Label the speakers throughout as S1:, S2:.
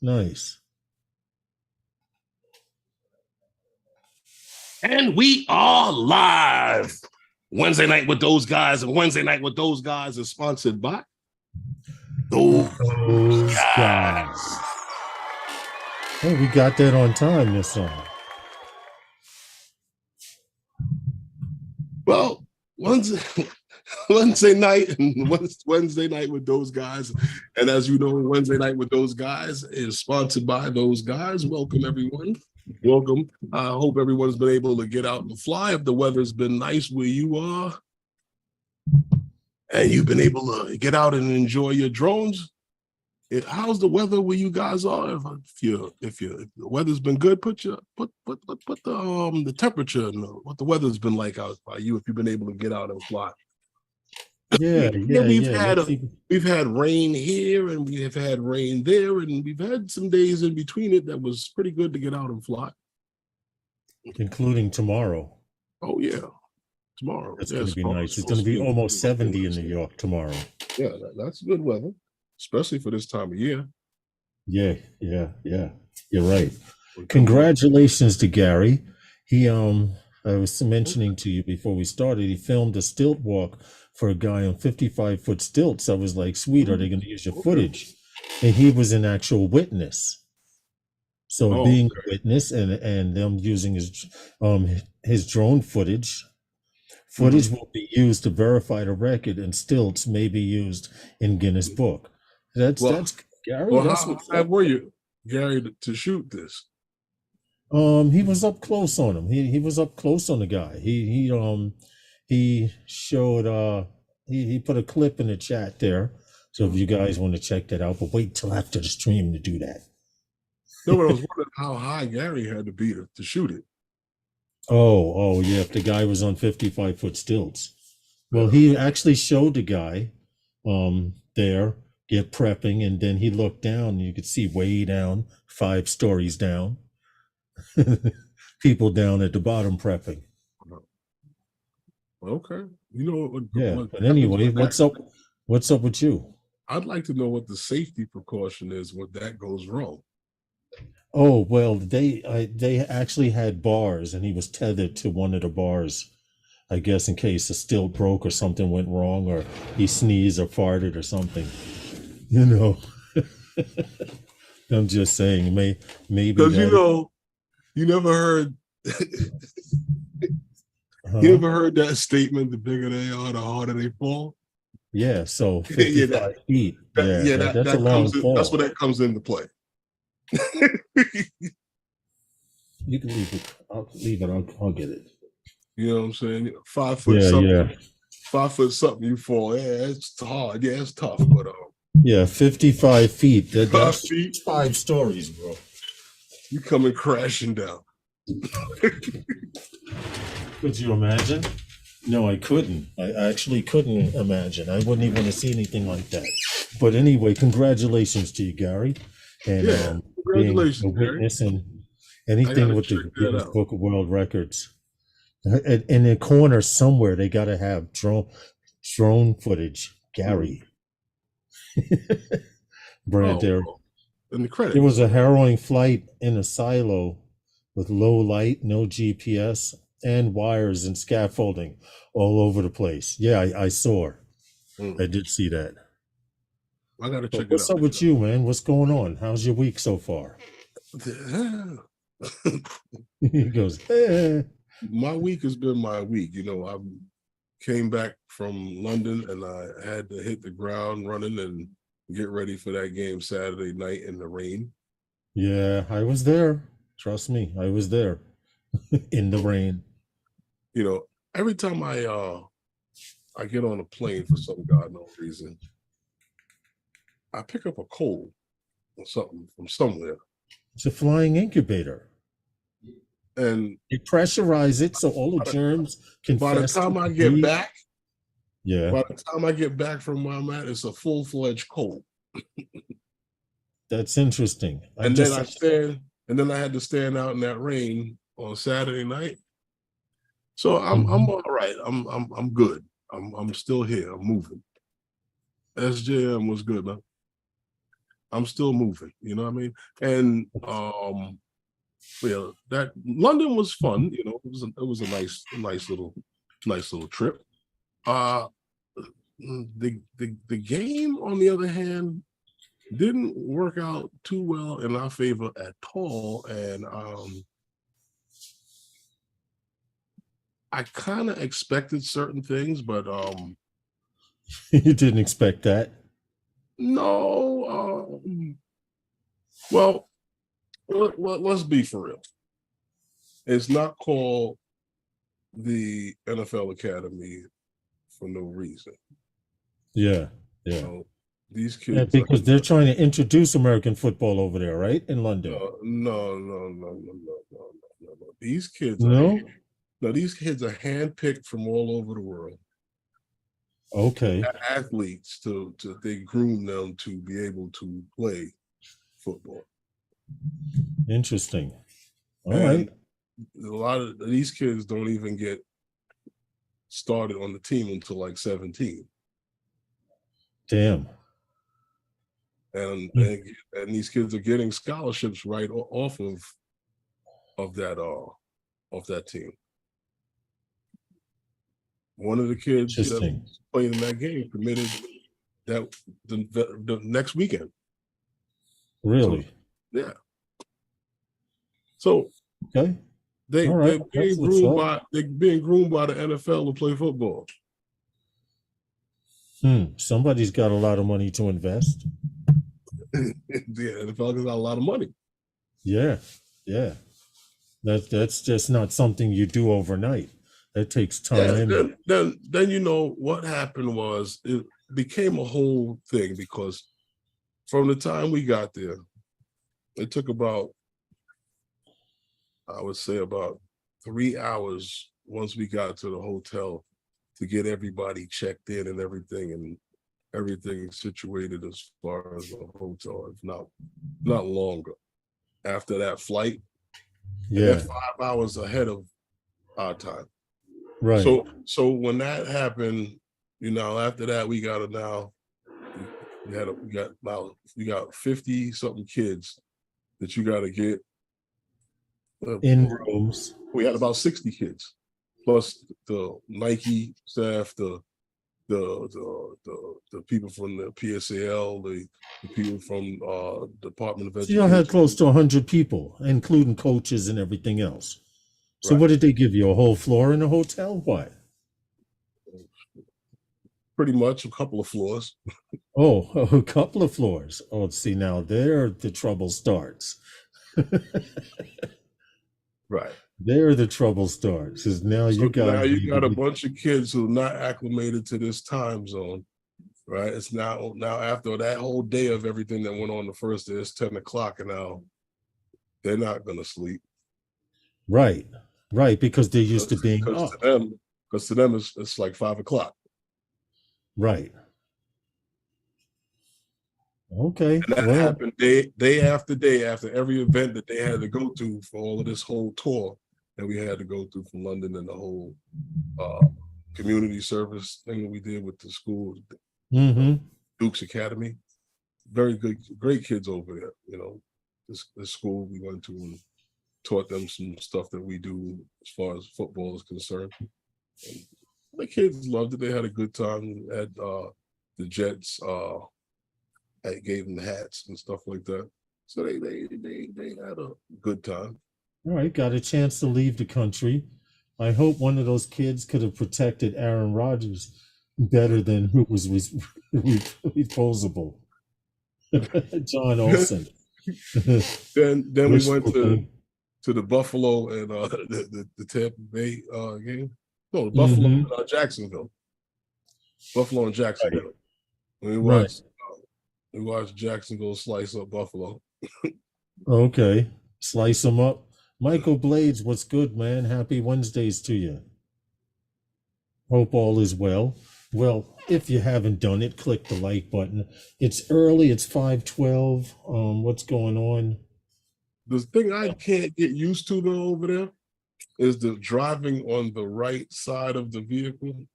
S1: Nice.
S2: And we are live. Wednesday night with those guys, and Wednesday night with those guys is sponsored by those guys.
S1: Hey, we got that on time this summer.
S2: Well, Wednesday night and Wednesday night with those guys. And as you know, Wednesday night with those guys is sponsored by those guys. Welcome, everyone. Welcome. I hope everyone's been able to get out and fly. If the weather's been nice where you are, and you've been able to get out and enjoy your drones, how's the weather where you guys are? If the weather's been good, put the temperature and what the weather's been like out by you if you've been able to get out and fly. We've had rain here and we have had rain there, and we've had some days in between it that was pretty good to get out and fly,
S1: including tomorrow.
S2: Oh yeah, tomorrow.
S1: It's going to be nice. It's going to be almost 70 in New York tomorrow.
S2: Yeah, that's good weather, especially for this time of year.
S1: Yeah. You're right. Congratulations to Gary. He I was mentioning to you before we started, he filmed a stilt walk for a guy on 55-foot stilts. I was like, sweet, are they going to use your footage? And he was an actual witness. So being a witness and them using his drone footage will be used to verify the record, and stilts may be used in Guinness Book. That's Gary.
S2: Well, how were you, Gary, to shoot this?
S1: He was up close on him. He was up close on the guy. He showed he put a clip in the chat there. So if you guys want to check that out, but wait till after the stream to do that.
S2: No, but I was wondering how high Gary had to be to shoot it.
S1: Oh yeah, if the guy was on 55-foot stilts. Well, he actually showed the guy there get prepping, and then he looked down and you could see way down, 5 stories down. People down at the bottom prepping.
S2: Okay.
S1: But anyway, what's up with you?
S2: I'd like to know what the safety precaution is when that goes wrong.
S1: Oh, well, they actually had bars, and he was tethered to one of the bars, I guess, in case a stilt broke or something went wrong, or he sneezed or farted or something. I'm just saying, maybe
S2: because you never heard you ever heard that statement, the bigger they are, the harder they fall?
S1: Yeah, so 55 feet. That's a long fall.
S2: That's where that comes into play.
S1: You can leave it. I'll leave it. I'll get it.
S2: You know what I'm saying? 5 foot something. Yeah. 5 foot something, you fall. Yeah, it's hard. Yeah, it's tough, but
S1: 55 feet. That's 5 stories, bro.
S2: You coming crashing down.
S1: Could you imagine? No, I couldn't. I actually couldn't imagine. I wouldn't even want to see anything like that. But anyway, congratulations to you, Gary. And
S2: congratulations,
S1: being a witness and anything with the Guinness Book of World Records. In the corner somewhere, they got to have drone footage. Gary. Brad there.
S2: And the credit.
S1: There was a harrowing flight in a silo with low light, no GPS, and wires and scaffolding all over the place. Yeah, I saw. I did see that.
S2: I gotta check it out.
S1: What's up with you, man? What's going on? How's your week so far? He goes,
S2: My week has been my week. I came back from London and I had to hit the ground running and get ready for that game Saturday night in the rain.
S1: Yeah, I was there. Trust me, I was there in the rain.
S2: Every time I get on a plane for some goddamn reason, I pick up a cold or something from somewhere.
S1: It's a flying incubator.
S2: And
S1: you pressurize it so all the germs can.
S2: By the time I get back,
S1: by
S2: the time I get back from where I'm at, it's a full-fledged cold.
S1: That's interesting.
S2: And then I had to stand out in that rain on Saturday night. So I'm all right. I'm good. I'm still here. I'm moving. SJM was good, man. I'm still moving. You know what I mean? And yeah, that London was fun. You know, it was a nice little trip. The game, on the other hand, didn't work out too well in our favor at all, and I kind of expected certain things, but
S1: You didn't expect that.
S2: no. Well, let's be for real. It's not called the NFL Academy for no reason.
S1: Yeah,
S2: You
S1: yeah.
S2: know, these
S1: Yeah,
S2: kids
S1: because they're trying to introduce American football over there, right? In London.
S2: No. These kids
S1: No?
S2: these kids are handpicked from all over the world.
S1: Okay.
S2: Athletes they groom them to be able to play football.
S1: Interesting. All
S2: And
S1: right.
S2: a lot of these kids don't even get started on the team until like 17.
S1: Damn.
S2: And these kids are getting scholarships right off of that team. One of the kids that played in that game committed that the next weekend.
S1: Really?
S2: So, yeah. So
S1: okay.
S2: They're being groomed by the NFL to play football.
S1: Somebody's got a lot of money to invest.
S2: The NFL has got a lot of money.
S1: Yeah, yeah. That's just not something you do overnight. That takes time.
S2: Yeah, then you know what happened was it became a whole thing, because from the time we got there, it took about, I would say, about 3 hours once we got to the hotel to get everybody checked in and everything situated as far as the hotel, if not longer. After that flight,
S1: yeah,
S2: 5 hours ahead of our time.
S1: Right.
S2: So when that happened, you know, after that we got 50 something kids that you got to get
S1: in rooms.
S2: We had about 60 kids, plus the Nike staff, the people from the PSAL, the people from Department of Education.
S1: So you had close to 100 people, including coaches and everything else. So What did they give you? A whole floor in a hotel? What?
S2: Pretty much a couple of floors.
S1: Oh, a couple of floors. Oh, see, now there the trouble starts.
S2: Right.
S1: There the trouble starts, because now you got
S2: a bunch of kids who are not acclimated to this time zone. Right. It's now after that whole day of everything that went on the first day, it's 10 o'clock, and now they're not gonna sleep.
S1: Right. Because they're used to being up.
S2: Because to them it's like 5 o'clock.
S1: Right. Okay.
S2: And that happened day after day after every event that they had to go to for all of this whole tour that we had to go through from London, and the whole community service thing that we did with the school, Duke's Academy. Very good, great kids over there. You know, this school we went to and taught them some stuff that we do as far as football is concerned. And the kids loved it. They had a good time at the Jets. I gave them hats and stuff like that. So they had a good time.
S1: All right, got a chance to leave the country. I hope one of those kids could have protected Aaron Rodgers better than who was reposable. John Olsen.
S2: then we went to the Buffalo and the Tampa Bay game. No, the Buffalo and Jacksonville. Buffalo and Jacksonville.
S1: Right.
S2: We watched Jacksonville slice up Buffalo.
S1: Okay. Slice them up. Michael Blades, what's good, man? Happy Wednesdays to you. Hope all is well. Well, if you haven't done it, click the like button. It's early. It's 5:12. What's going on?
S2: The thing I can't get used to though over there is the driving on the right side of the vehicle.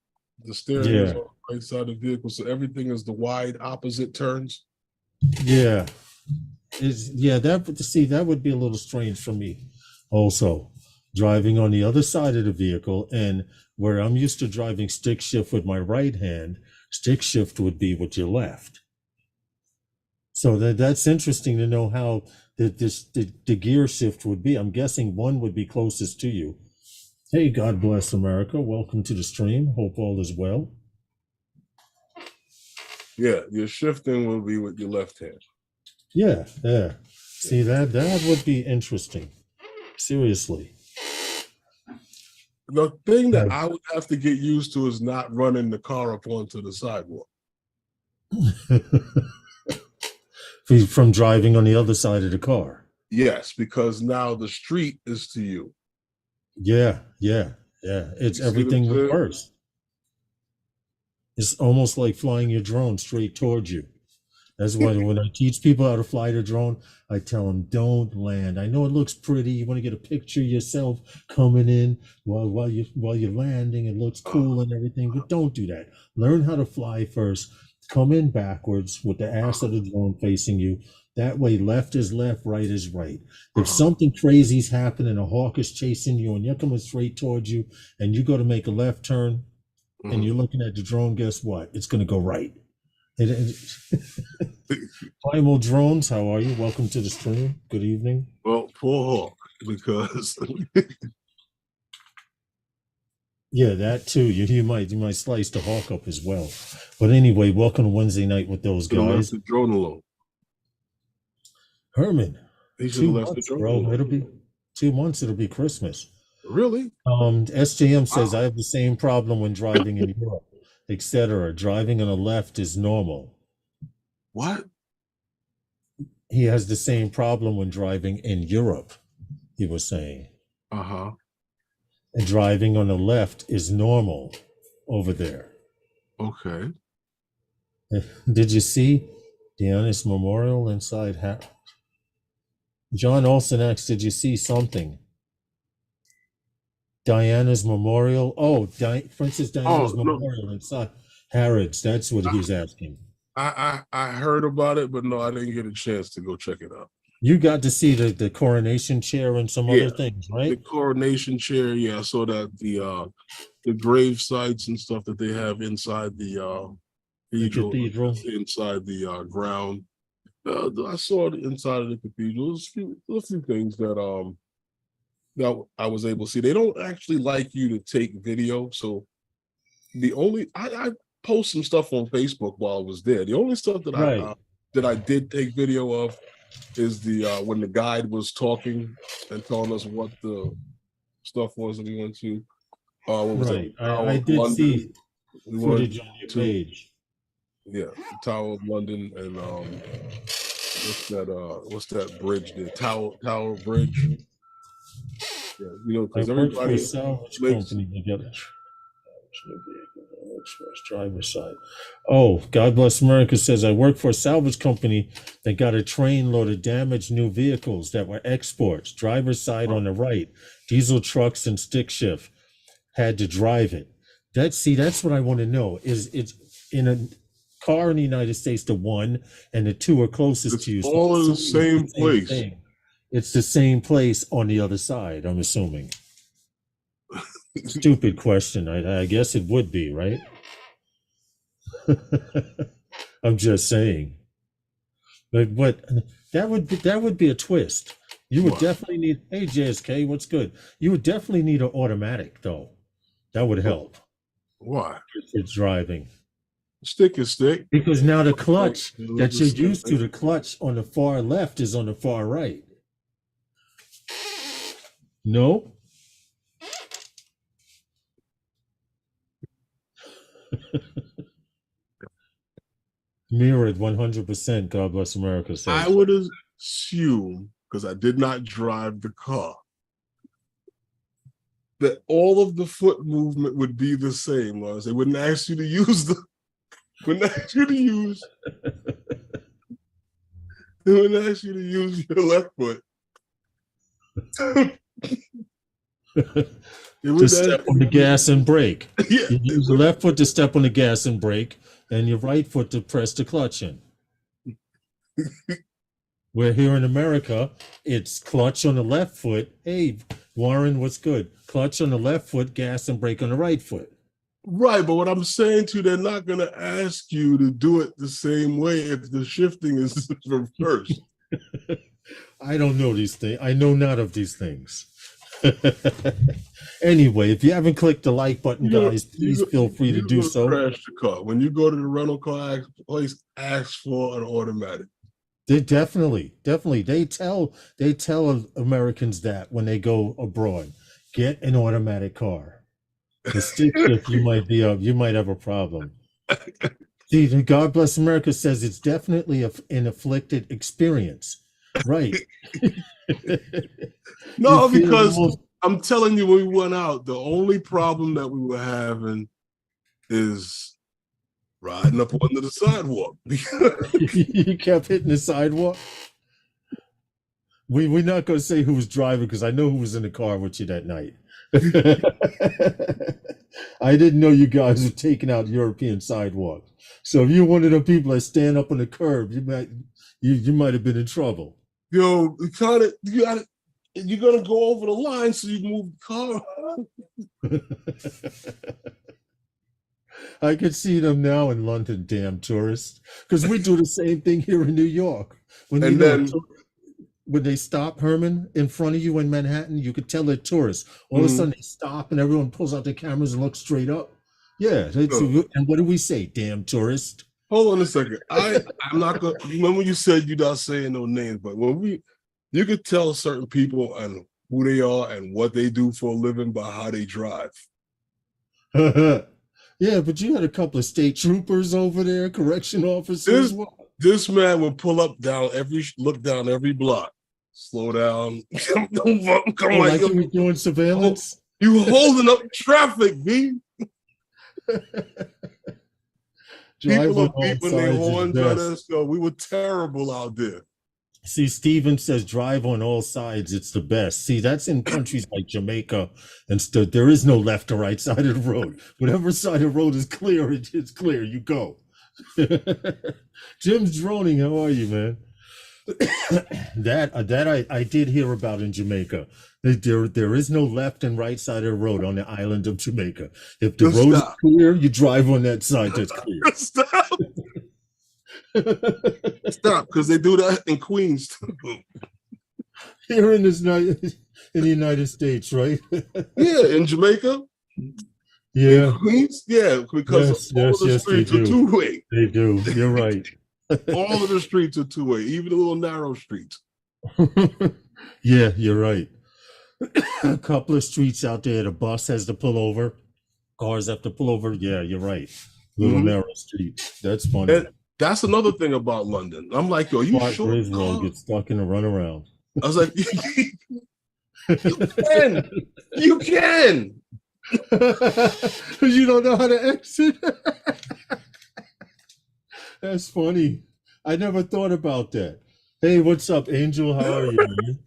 S2: The steering is on the right side of the vehicle, so everything is the wide opposite turns.
S1: Yeah. Yeah, that would be a little strange for me. Also, driving on the other side of the vehicle, and where I'm used to driving stick shift with my right hand, stick shift would be with your left. So that's interesting to know how the gear shift would be. I'm guessing one would be closest to you. Hey, God bless America. Welcome to the stream. Hope all is well.
S2: Yeah, your shifting will be with your left hand.
S1: Yeah. See, that would be interesting. Seriously.
S2: The thing that I would have to get used to is not running the car up onto the sidewalk.
S1: From driving on the other side of the car.
S2: Yes, because now the street is to you.
S1: Yeah. It's everything reversed. It's almost like flying your drone straight towards you. That's why when I teach people how to fly the drone, I tell them, don't land. I know it looks pretty. You want to get a picture of yourself coming in while you're landing. It looks cool and everything, but don't do that. Learn how to fly first. Come in backwards with the ass of the drone facing you. That way, left is left, right is right. If something crazy's happening, a hawk is chasing you and you're coming straight towards you and you go to make a left turn and you're looking at the drone, guess what? It's going to go right. Primal Drones, how are you? Welcome to the stream. Good evening.
S2: Well, poor hawk, because
S1: yeah, that too. You might slice the hawk up as well. But anyway, welcome to Wednesday night with those guys.
S2: The drone alone.
S1: Herman,
S2: he 2 months,
S1: bro. Alone. It'll be 2 months. It'll be Christmas.
S2: Really?
S1: SJM says I have the same problem when driving in Europe, etc. Driving on the left is normal.
S2: What?
S1: He has the same problem when driving in Europe, he was saying.
S2: Uh-huh.
S1: And driving on the left is normal over there.
S2: Okay.
S1: Did you see Diana's memorial inside? John Olsen asked, did you see something? Diana's memorial? Oh, Princess Diana's memorial inside Harrods. That's what he was asking.
S2: I heard about it, but no, I didn't get a chance to go check it out.
S1: You got to see the coronation chair and some other things, right? The
S2: coronation chair, yeah. I saw that the grave sites and stuff that they have inside the cathedral, inside the ground. I saw it inside of the cathedral. There's a few things that that I was able to see. They don't actually like you to take video, so the only I post some stuff on Facebook while I was there. The only stuff that I did take video of is the when the guide was talking and telling us what the stuff was that we went to. What was that?
S1: I did London. See footage on your page.
S2: Yeah, the Tower of London and what's that bridge there? Tower Bridge. Yeah, you know, because everybody
S1: company together. Driver's side. Oh, God bless America says I work for a salvage company that got a train load of damaged new vehicles that were exports. Driver's side on the right, diesel trucks and stick shift. Had to drive it. That's what I want to know. Is it's in a car in the United States, the 1 and the 2 are closest to you.
S2: All in the same place.
S1: It's the same place on the other side, I'm assuming. Stupid question. I guess it would be, right? I'm just saying. But that would be a twist. You would definitely need, hey JSK, what's good? You would definitely need an automatic though. That would help.
S2: Why?
S1: For driving.
S2: Stick is stick.
S1: Because now the clutch that you're used to, the clutch on the far left is on the far right. No? Mirrored 100%. God bless America. Says.
S2: I would assume, because I did not drive the car, that all of the foot movement would be the same. Lars. They wouldn't ask you to use the. Wouldn't ask you to use. They wouldn't ask you to use your left foot.
S1: To step on the gas and brake.
S2: Yeah.
S1: You use the left foot to step on the gas and brake, and your right foot to press the clutch in. Where here in America, it's clutch on the left foot. Hey, Warren, what's good? Clutch on the left foot, gas and brake on the right foot.
S2: Right, but what I'm saying to you, they're not going to ask you to do it the same way if the shifting is reversed.
S1: I don't know these things. I know not of these things. Anyway, if you haven't clicked the like button, guys, please feel free to do so.
S2: Crash the car. When you go to the rental car place, ask for an automatic.
S1: They definitely. They tell Americans that when they go abroad, get an automatic car. The stick shift, you might have a problem. See, God Bless America says it's definitely an afflicted experience. Right.
S2: No, because I'm telling you, when we went out, the only problem that we were having is riding up onto the sidewalk.
S1: You kept hitting the sidewalk? We're not going to say who was driving because I know who was in the car with you that night. I didn't know you guys were taking out European sidewalks. So if you're one of the people that stand up on the curb, you might have been in trouble.
S2: Yo, you're gonna go over the line so you can move the car.
S1: I can see them now in London, damn tourists, because we do the same thing here in New York. When they stop, Herman, in front of you in Manhattan, you could tell they're tourists. All of a sudden they stop and everyone pulls out their cameras and looks straight up. Yeah, and what do we say? Damn tourist.
S2: Hold on a second. I'm not gonna remember you said you're not saying no names, but you could tell certain people and who they are and what they do for a living by how they drive.
S1: Yeah, but you had a couple of state troopers over there, correction officers.
S2: This man would pull up look down every block, slow down, come
S1: like you were doing surveillance.
S2: You holding up traffic, B. People are beeping their horns at us, so we were terrible out there.
S1: See, Steven says drive on all sides, it's the best. See, that's in countries like Jamaica and stuff. There is no left or right side of the road. Whatever side of the road is clear, it's clear. You go. Jim's droning. How are you, man? That I did hear about in Jamaica. There is no left and right side of the road on the island of Jamaica. If the road is clear, you drive on that side that's clear.
S2: Stop, because they do that in Queens too.
S1: Here in the United States, right?
S2: Yeah, in Jamaica.
S1: Yeah.
S2: In Queens, yeah, because all the streets are two-way.
S1: They do. You're right.
S2: All of the streets are two-way, even the little narrow streets.
S1: Yeah, you're right. A couple of streets out there, the bus has to pull over, cars have to pull over. Yeah, you're right. Little narrow streets. That's funny.
S2: And that's another thing about London. I'm like, yo, you sure?
S1: Israel gets stuck in a runaround.
S2: I was like, you can.
S1: You don't know how to exit. That's funny. I never thought about that. Hey, what's up, Angel? How are you, man?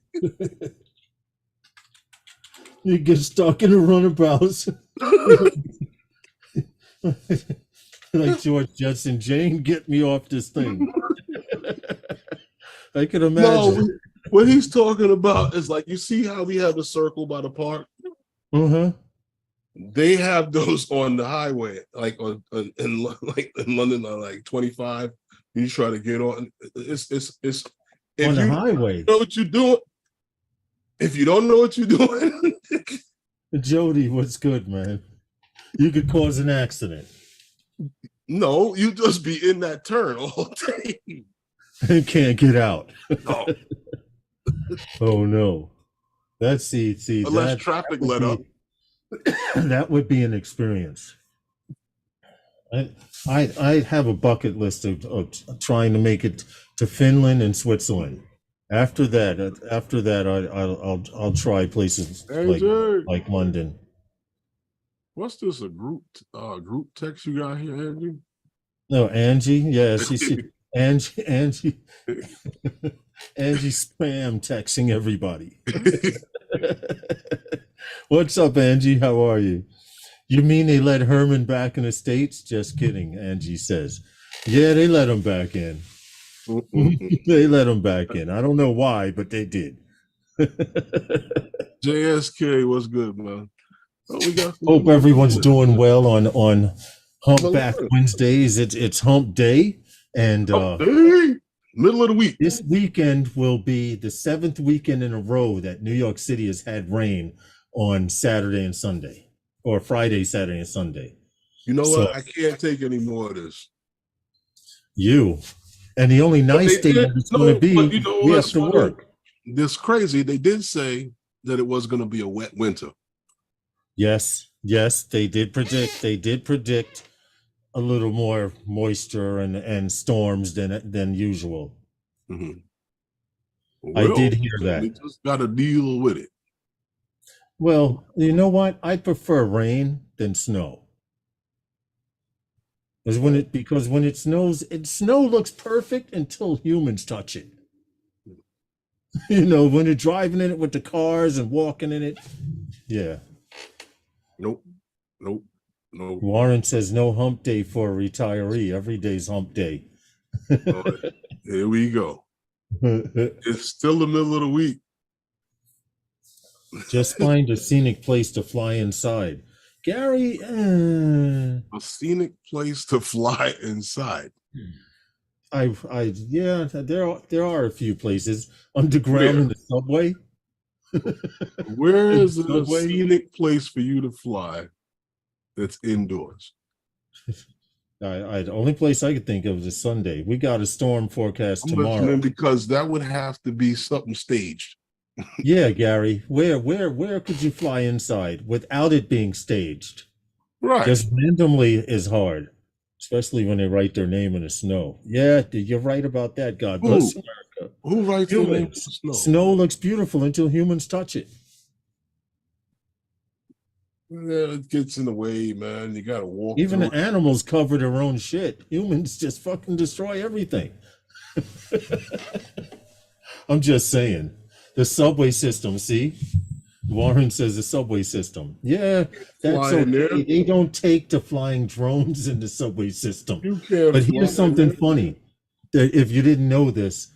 S1: You get stuck in a runabout. Like George Jetson, Jane, get me off this thing. I can imagine.
S2: No, what he's talking about is like, you see how we have the circle by the park? They have those on the highway, like in London, on like 25. You try to get on. It's
S1: on the highway.
S2: Know what you're doing. If you don't know what you're doing,
S1: Jody, what's good, man? You could cause an accident.
S2: No, you just be in that turn all day.
S1: And can't get out.
S2: No.
S1: Oh no. That's see.
S2: Unless traffic let up.
S1: That would be an experience. I have a bucket list of trying to make it to Finland and Switzerland. After that, I'll try places like London.
S2: What's this? A group text you got here, Angie?
S1: No, Angie. Yeah, Angie. Angie spam texting everybody. What's up, Angie? How are you? You mean they let Herman back in the States? Just kidding, Angie says. Yeah, they let him back in. They let him back in. I don't know why, but they did.
S2: JSK, what's good, man? Oh, we got
S1: Hope everyone's doing well on Humpback
S2: Hump
S1: Wednesdays. It's Hump Day, and
S2: Day, middle of the week.
S1: this weekend will be the 7th weekend in a row that New York City has had rain on Saturday and Sunday, or Friday, Saturday, and Sunday.
S2: You know
S1: So
S2: what? I can't take any more of this.
S1: And the only nice thing that it's going to be,
S2: but you know
S1: we
S2: what's
S1: have to
S2: funny?
S1: work.
S2: This crazy. They did say that it was going to be a wet winter.
S1: Yes, they did predict a little more moisture and storms than usual.
S2: Mm-hmm.
S1: I did hear that.
S2: We just got to deal with it.
S1: Well, you know what? I prefer rain than snow. Because when it snows, snow looks perfect until humans touch it. You know, when you're driving in it with the cars and walking in it. Yeah.
S2: Nope.
S1: Warren says no hump day for a retiree. Every day's hump day.
S2: Here we go. It's still the middle of the week.
S1: Just find a scenic place to fly inside. Gary,
S2: a scenic place to fly inside.
S1: Yeah, there are a few places underground in the subway.
S2: Where is a scenic place for you to fly that's indoors?
S1: The only place I could think of is Sunday. We got a storm forecast tomorrow.
S2: Because that would have to be something staged.
S1: Yeah, Gary, where could you fly inside without it being staged?
S2: Right.
S1: Just randomly is hard, especially when they write their name in the snow. Yeah, you're right about that. God bless America.
S2: Who writes their name in the snow?
S1: Snow looks beautiful until humans touch it.
S2: Yeah, it gets in the way, man. You gotta walk.
S1: Even the animals cover their own shit. Humans just fucking destroy everything. I'm just saying. The subway system, see? Warren says the subway system. Yeah, that's okay. They don't take to flying drones in the subway system. But here's something funny. That if you didn't know this,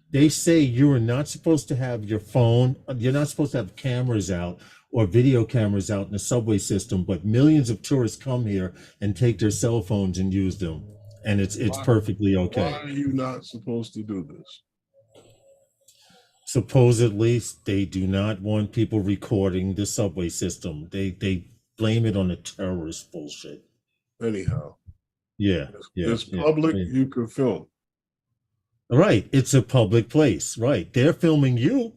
S1: they say you are not supposed to have your phone, you're not supposed to have cameras out or video cameras out in the subway system, but millions of tourists come here and take their cell phones and use them. And it's perfectly okay.
S2: Why are you not supposed to do this?
S1: Supposedly, they do not want people recording the subway system. They blame it on the terrorist bullshit.
S2: Anyhow.
S1: Yeah.
S2: It's public, you can film.
S1: Right. It's a public place. Right. They're filming you,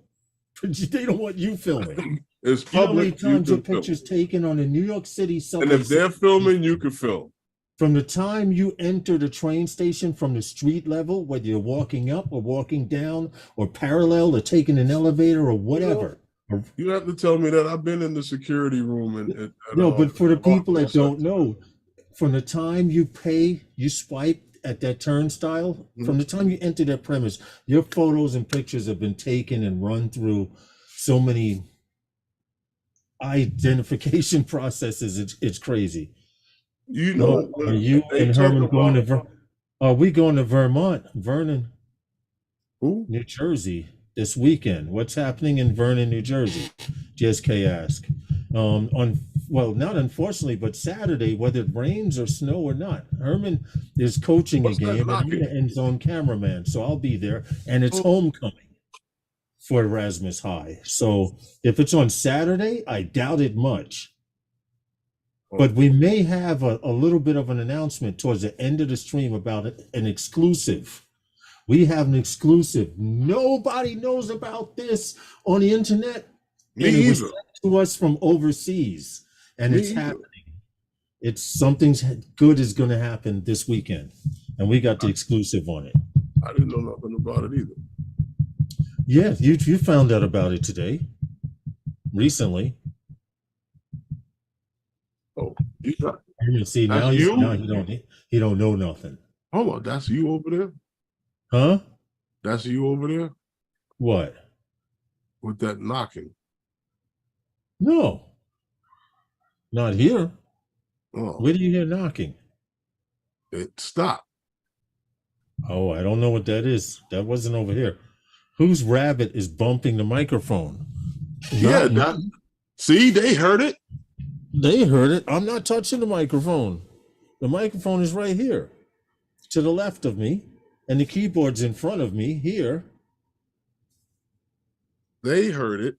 S1: but they don't want you filming.
S2: It's public.
S1: How many times your pictures taken on a New York City subway?
S2: And if they're filming, you can film.
S1: From the time you enter the train station from the street level, whether you're walking up or walking down or parallel or taking an elevator or whatever.
S2: You have to tell me that. I've been in the security room.
S1: No, but for the people that don't know, from the time you pay, you swipe at that turnstile, from the time you enter that premise, your photos and pictures have been taken and run through so many identification processes. It's crazy.
S2: You know,
S1: are you and Herman going to? Are we going to Vernon, New Jersey this weekend? What's happening in Vernon, New Jersey? JSK asked. Not unfortunately, but Saturday, whether it rains or snow or not, Herman is coaching a game, and I'm the end zone cameraman, so I'll be there. And it's homecoming for Erasmus High. So if it's on Saturday, I doubt it much. But we may have a little bit of an announcement towards the end of the stream about an exclusive. We have an exclusive. Nobody knows about this on the internet.
S2: Me either. It was sent
S1: to us from overseas, and it's happening. It's something good is going to happen this weekend, and we got the exclusive on it.
S2: I didn't know nothing about it either.
S1: Yeah, you found out about it today, recently.
S2: Oh, you got
S1: it. See, now he don't know nothing.
S2: Hold on, that's you over there?
S1: Huh?
S2: That's you over there?
S1: What?
S2: With that knocking?
S1: No. Not here.
S2: Oh.
S1: Where do you hear knocking?
S2: It stopped.
S1: Oh, I don't know what that is. That wasn't over here. Whose rabbit is bumping the microphone?
S2: Yeah,
S1: Not
S2: that,
S1: me.
S2: see, they heard it.
S1: They heard it. I'm not touching the microphone. The microphone is right here to the left of me, and the keyboard's in front of me here.
S2: They heard it.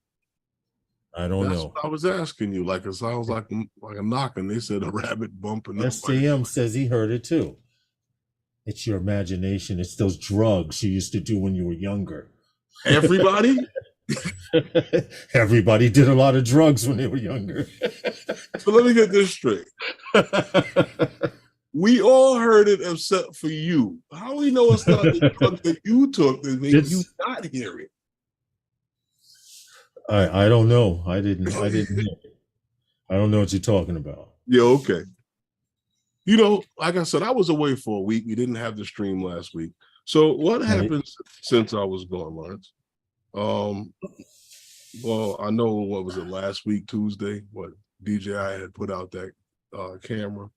S1: I don't
S2: That's
S1: know.
S2: what I was asking you. Like it sounds like a knock, and they said a rabbit bumping the mic.
S1: SJM says he heard it too. It's your imagination. It's those drugs you used to do when you were younger.
S2: Everybody?
S1: Everybody did a lot of drugs when they were younger.
S2: So let me get this straight. We all heard it except for you. How do we know it's not the drug that you took that made you not hear it?
S1: I don't know. I didn't hear it. I don't know what you're talking about.
S2: Yeah, okay. You know, like I said, I was away for a week. We didn't have the stream last week. So what happened since I was gone, Lawrence? Well, I know, what was it, last week, Tuesday, what DJI had put out that camera,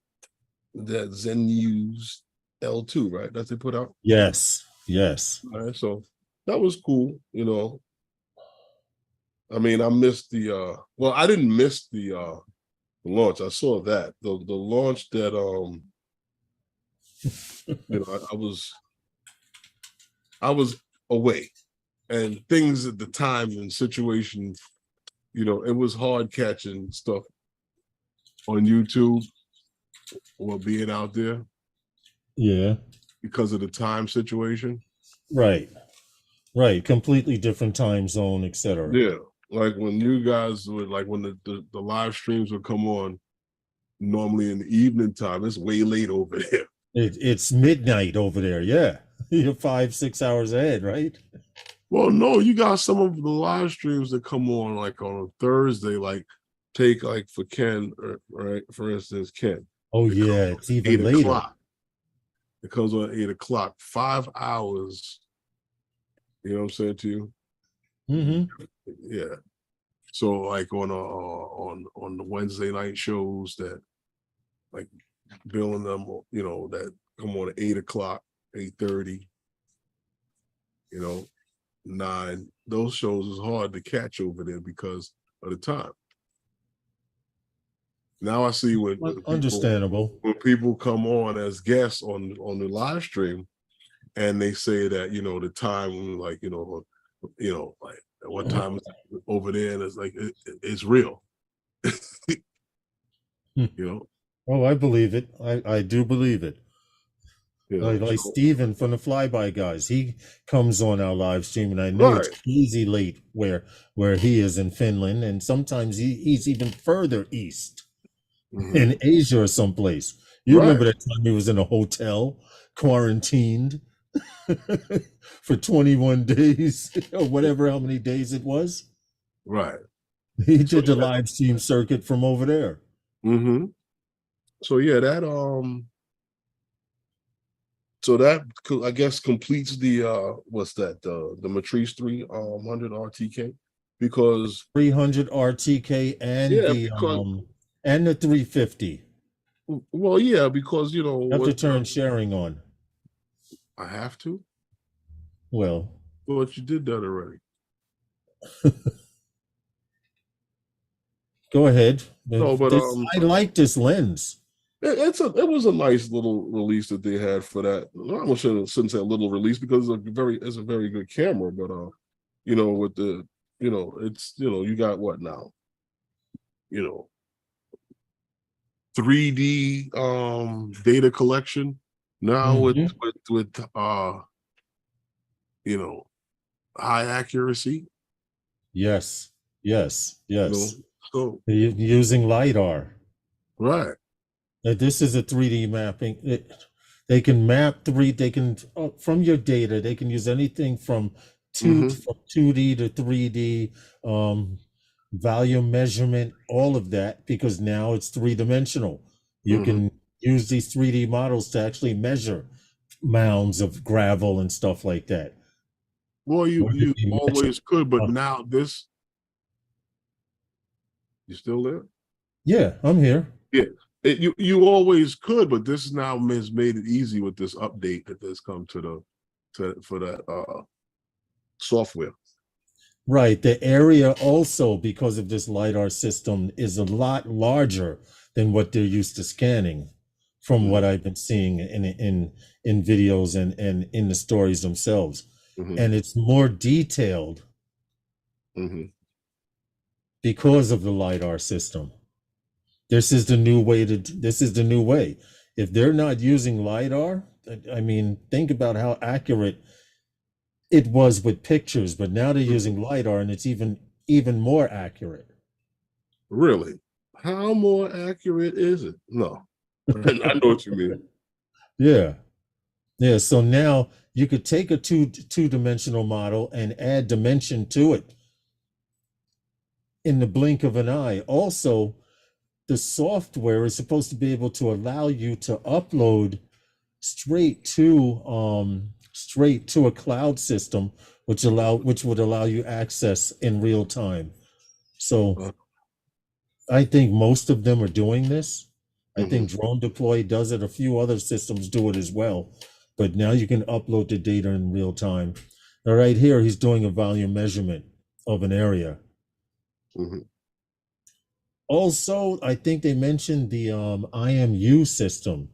S2: that Zenmuse L2, right? That they put out?
S1: Yes.
S2: All right, so that was cool, you know. I mean, I missed the well, I didn't miss the launch. I saw that. The launch that you know, I was away, and things at the time and situation, you know, it was hard catching stuff on YouTube or being out there.
S1: Yeah.
S2: Because of the time situation.
S1: Right. Completely different time zone, etc.
S2: Yeah. Like when you guys would, like when the live streams would come on, normally in the evening time, it's way late over there.
S1: It's midnight over there. Yeah. You're 5-6 hours ahead, right?
S2: Well, no, you got some of the live streams that come on like on a Thursday, like take like for Ken, right? For instance, Ken.
S1: Oh yeah, it's even later.
S2: It comes on 8 o'clock, 5 hours. You know what I'm saying to you?
S1: Mm-hmm.
S2: Yeah. So like on the Wednesday night shows that like Bill and them, you know, that come on at 8 o'clock, 8:30, you know, 9. Those shows is hard to catch over there because of the time. Now I see when
S1: understandable
S2: when people come on as guests on the live stream, and they say that, you know, the time, like, you know, like at what time over there, and it's like it's real. You know.
S1: Oh, I believe it. I do believe it. You know, like Steven from the Flyby guys, he comes on our live stream, and I know it's crazy late where he is in Finland, and sometimes he's even further east in Asia or someplace. You remember that time he was in a hotel quarantined for 21 days or whatever, how many days it was.
S2: Right.
S1: He did the live stream circuit from over there.
S2: So yeah, that so that I guess completes the what's that, the Matrice 300 RTK, because
S1: 300 RTK and and the 350.
S2: Well, yeah, because you know,
S1: you have to turn sharing on.
S2: I have to.
S1: Well,
S2: but you did that already.
S1: Go ahead.
S2: No, but
S1: I like this lens.
S2: It was a nice little release that they had for that. I shouldn't say a little release, because it's a very good camera. But you know, with the, you know, it's, you know, you got what now? You know, 3D data collection now with you know, high accuracy.
S1: Yes.
S2: You know, so
S1: using LiDAR.
S2: Right.
S1: This is a 3D mapping. They can map they can from your data, they can use anything from 2D to 3D, volume measurement, all of that, because now it's 3-dimensional. You can use these 3D models to actually measure mounds of gravel and stuff like that.
S2: Well, you always could, but now this. You still there?
S1: Yeah, I'm here.
S2: Yeah. You always could, but this now has made it easy with this update that has come for that software.
S1: Right. The area also, because of this LiDAR system, is a lot larger than what they're used to scanning, from what I've been seeing in videos and in the stories themselves. And it's more detailed because of the LiDAR system. This is the new way. If they're not using LiDAR, I mean, think about how accurate it was with pictures, but now they're using LiDAR and it's even more accurate.
S2: Really? How more accurate is it? No. I know what you mean.
S1: Yeah. Yeah. So now you could take a two-dimensional model and add dimension to it in the blink of an eye. Also, the software is supposed to be able to allow you to upload straight to a cloud system, which would allow you access in real time. So I think most of them are doing this. I think DroneDeploy does it. A few other systems do it as well. But now you can upload the data in real time. All right, here he's doing a volume measurement of an area. Also, I think they mentioned the IMU system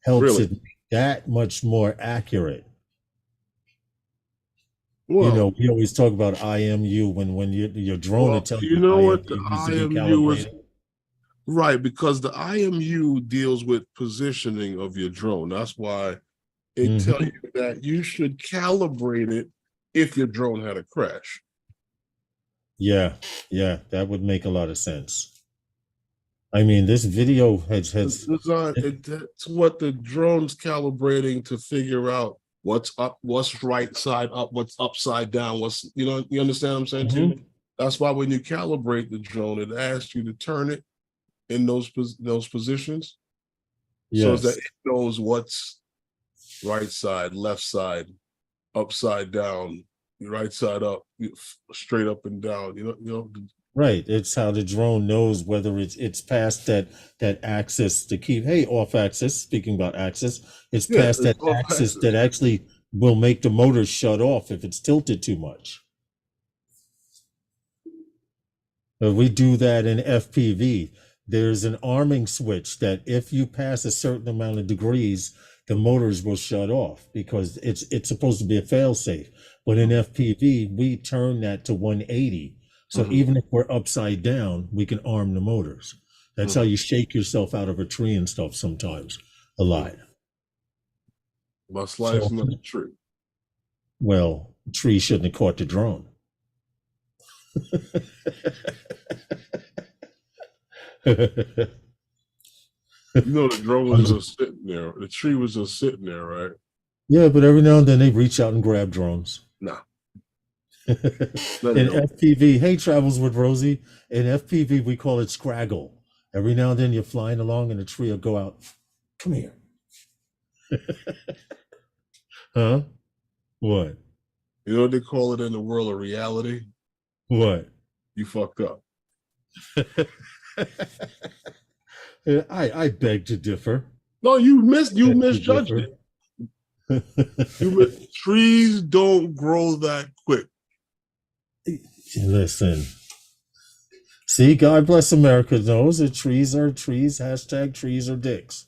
S1: helps it make that much more accurate.
S2: Well,
S1: you know, we always talk about IMU when your drone will tell
S2: you know what the
S1: IMU needs to be
S2: IMU is.
S1: calibrated.
S2: Right, because the IMU deals with positioning of your drone. That's why it tells you that you should calibrate it if your drone had a crash.
S1: Yeah, that would make a lot of sense. I mean, this video has
S2: It's what the drone's calibrating to figure out what's up, what's right side up, what's upside down, you understand what I'm saying too? That's why when you calibrate the drone, it asks you to turn it in those positions, so that it knows what's right side, left side, upside down, right side up, straight up and down. You know.
S1: Right. It's how the drone knows whether it's past that axis to keep off axis. Speaking about axis, it's past that axis that actually will make the motor shut off if it's tilted too much. We do that in FPV. There's an arming switch that if you pass a certain amount of degrees, the motors will shut off because it's supposed to be a fail-safe. But in FPV, we turn that to 180. So even if we're upside down, we can arm the motors. That's how you shake yourself out of a tree and stuff sometimes, a lot.
S2: By slicing up the tree.
S1: Well, the tree shouldn't have caught the drone.
S2: You know, the drone was just sitting there. The tree was just sitting there, right?
S1: Yeah, but every now and then they reach out and grab drones.
S2: Nah.
S1: In FPV, hey, Travels with Rosie. In FPV, we call it scraggle. Every now and then you're flying along and a tree will go out. Come here. Huh? What?
S2: You know what they call it in the world of reality?
S1: What?
S2: You fucked up.
S1: I beg to differ.
S2: No, you misjudged it. Trees don't grow that quick.
S1: Listen. See, God bless America knows that trees are trees. # trees are dicks.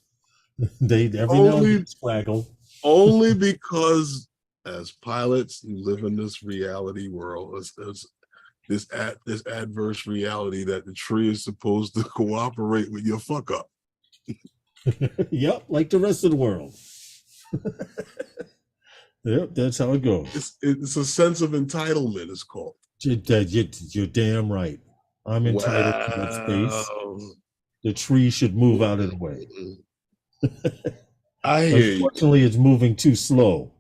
S1: They every now and then scraggle.
S2: Only because as pilots, you live in this reality world. This adverse reality that the tree is supposed to cooperate with your fuck up.
S1: Yep, like the rest of the world. Yep, that's how it goes.
S2: It's a sense of entitlement, it's called.
S1: You're damn right. I'm entitled to that space. The tree should move out of the way.
S2: I hear you.
S1: Unfortunately, it's moving too slow.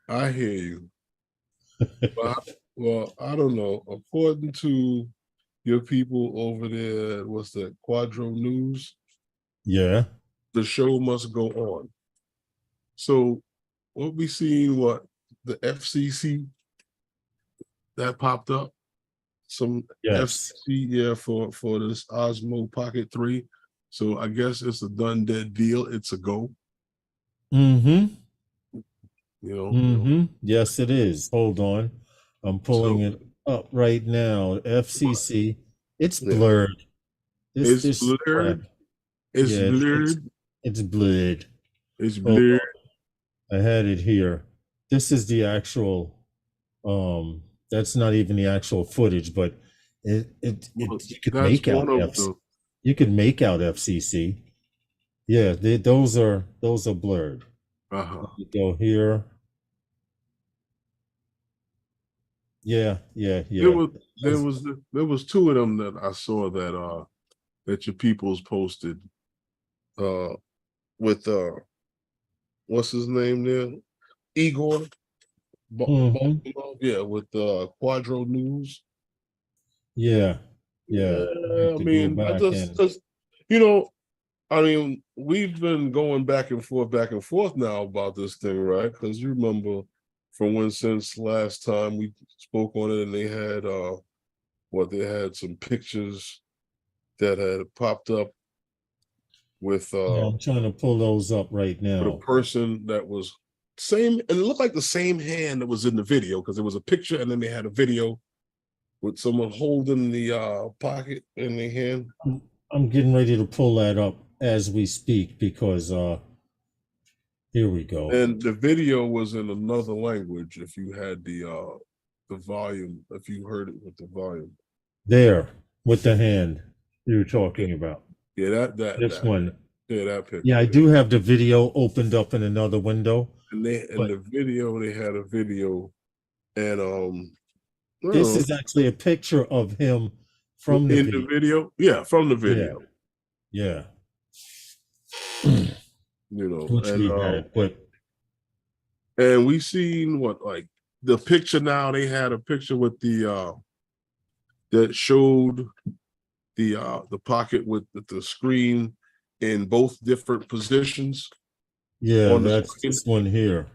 S2: I hear you. Well, I don't know. According to your people over there, what's that, Quadro News?
S1: Yeah.
S2: The show must go on. So what we seen, the FCC that popped up? Some FCC, for this Osmo Pocket 3. So I guess it's a done dead deal. It's a go.
S1: Mm-hmm.
S2: You know.
S1: Mm-hmm. Yes, it is. Hold on. I'm pulling
S2: So
S1: it up right now. FCC. It's
S2: yeah,
S1: blurred.
S2: it's
S1: This crap.
S2: blurred. It's
S1: Yeah,
S2: blurred.
S1: it's blurred.
S2: It's
S1: Hold
S2: blurred.
S1: on. I had it here. This is the actual that's not even the actual footage, but
S2: Well,
S1: you could
S2: that's
S1: make out
S2: one of the.
S1: you could make out FCC. Yeah, those are blurred.
S2: Uh-huh.
S1: Let me go here. Yeah, yeah,
S2: There
S1: yeah.
S2: was there was two of them that I saw that your peoples posted uh with what's his name there? Igor
S1: Hmm.
S2: Baltimore, yeah, with Quadro News.
S1: Yeah, yeah. I
S2: Yeah,
S1: have
S2: I
S1: to go
S2: mean, I
S1: back and
S2: just you know, I mean, we've been going back and forth now about this thing, right? Because you remember from when since last time we spoke on it, and they had they had some pictures that had popped up
S1: yeah, I'm trying to pull those up right
S2: with a
S1: now.
S2: person that was same, and it looked like the same hand that was in the video because there was a picture, and then they had a video with someone holding the pocket in their hand.
S1: I'm getting ready to pull that up as we speak because here we go.
S2: And the video was in another language if you had the volume, if you heard it with the volume.
S1: There with the hand you were
S2: Yeah,
S1: talking about.
S2: yeah,
S1: This one.
S2: that
S1: Yeah,
S2: picture.
S1: I
S2: Yeah.
S1: do have the video opened up in another window,
S2: And they in
S1: but
S2: the video they had a video, and I don't
S1: this
S2: know,
S1: is actually a picture of him from the
S2: in the
S1: video.
S2: video, yeah, from the
S1: Yeah,
S2: video,
S1: yeah. Which
S2: and
S1: we had, but
S2: and we seen what like the picture now. They had a picture with the that showed the pocket with the screen in both different positions
S1: yeah,
S2: on the
S1: that's
S2: screen.
S1: this one here.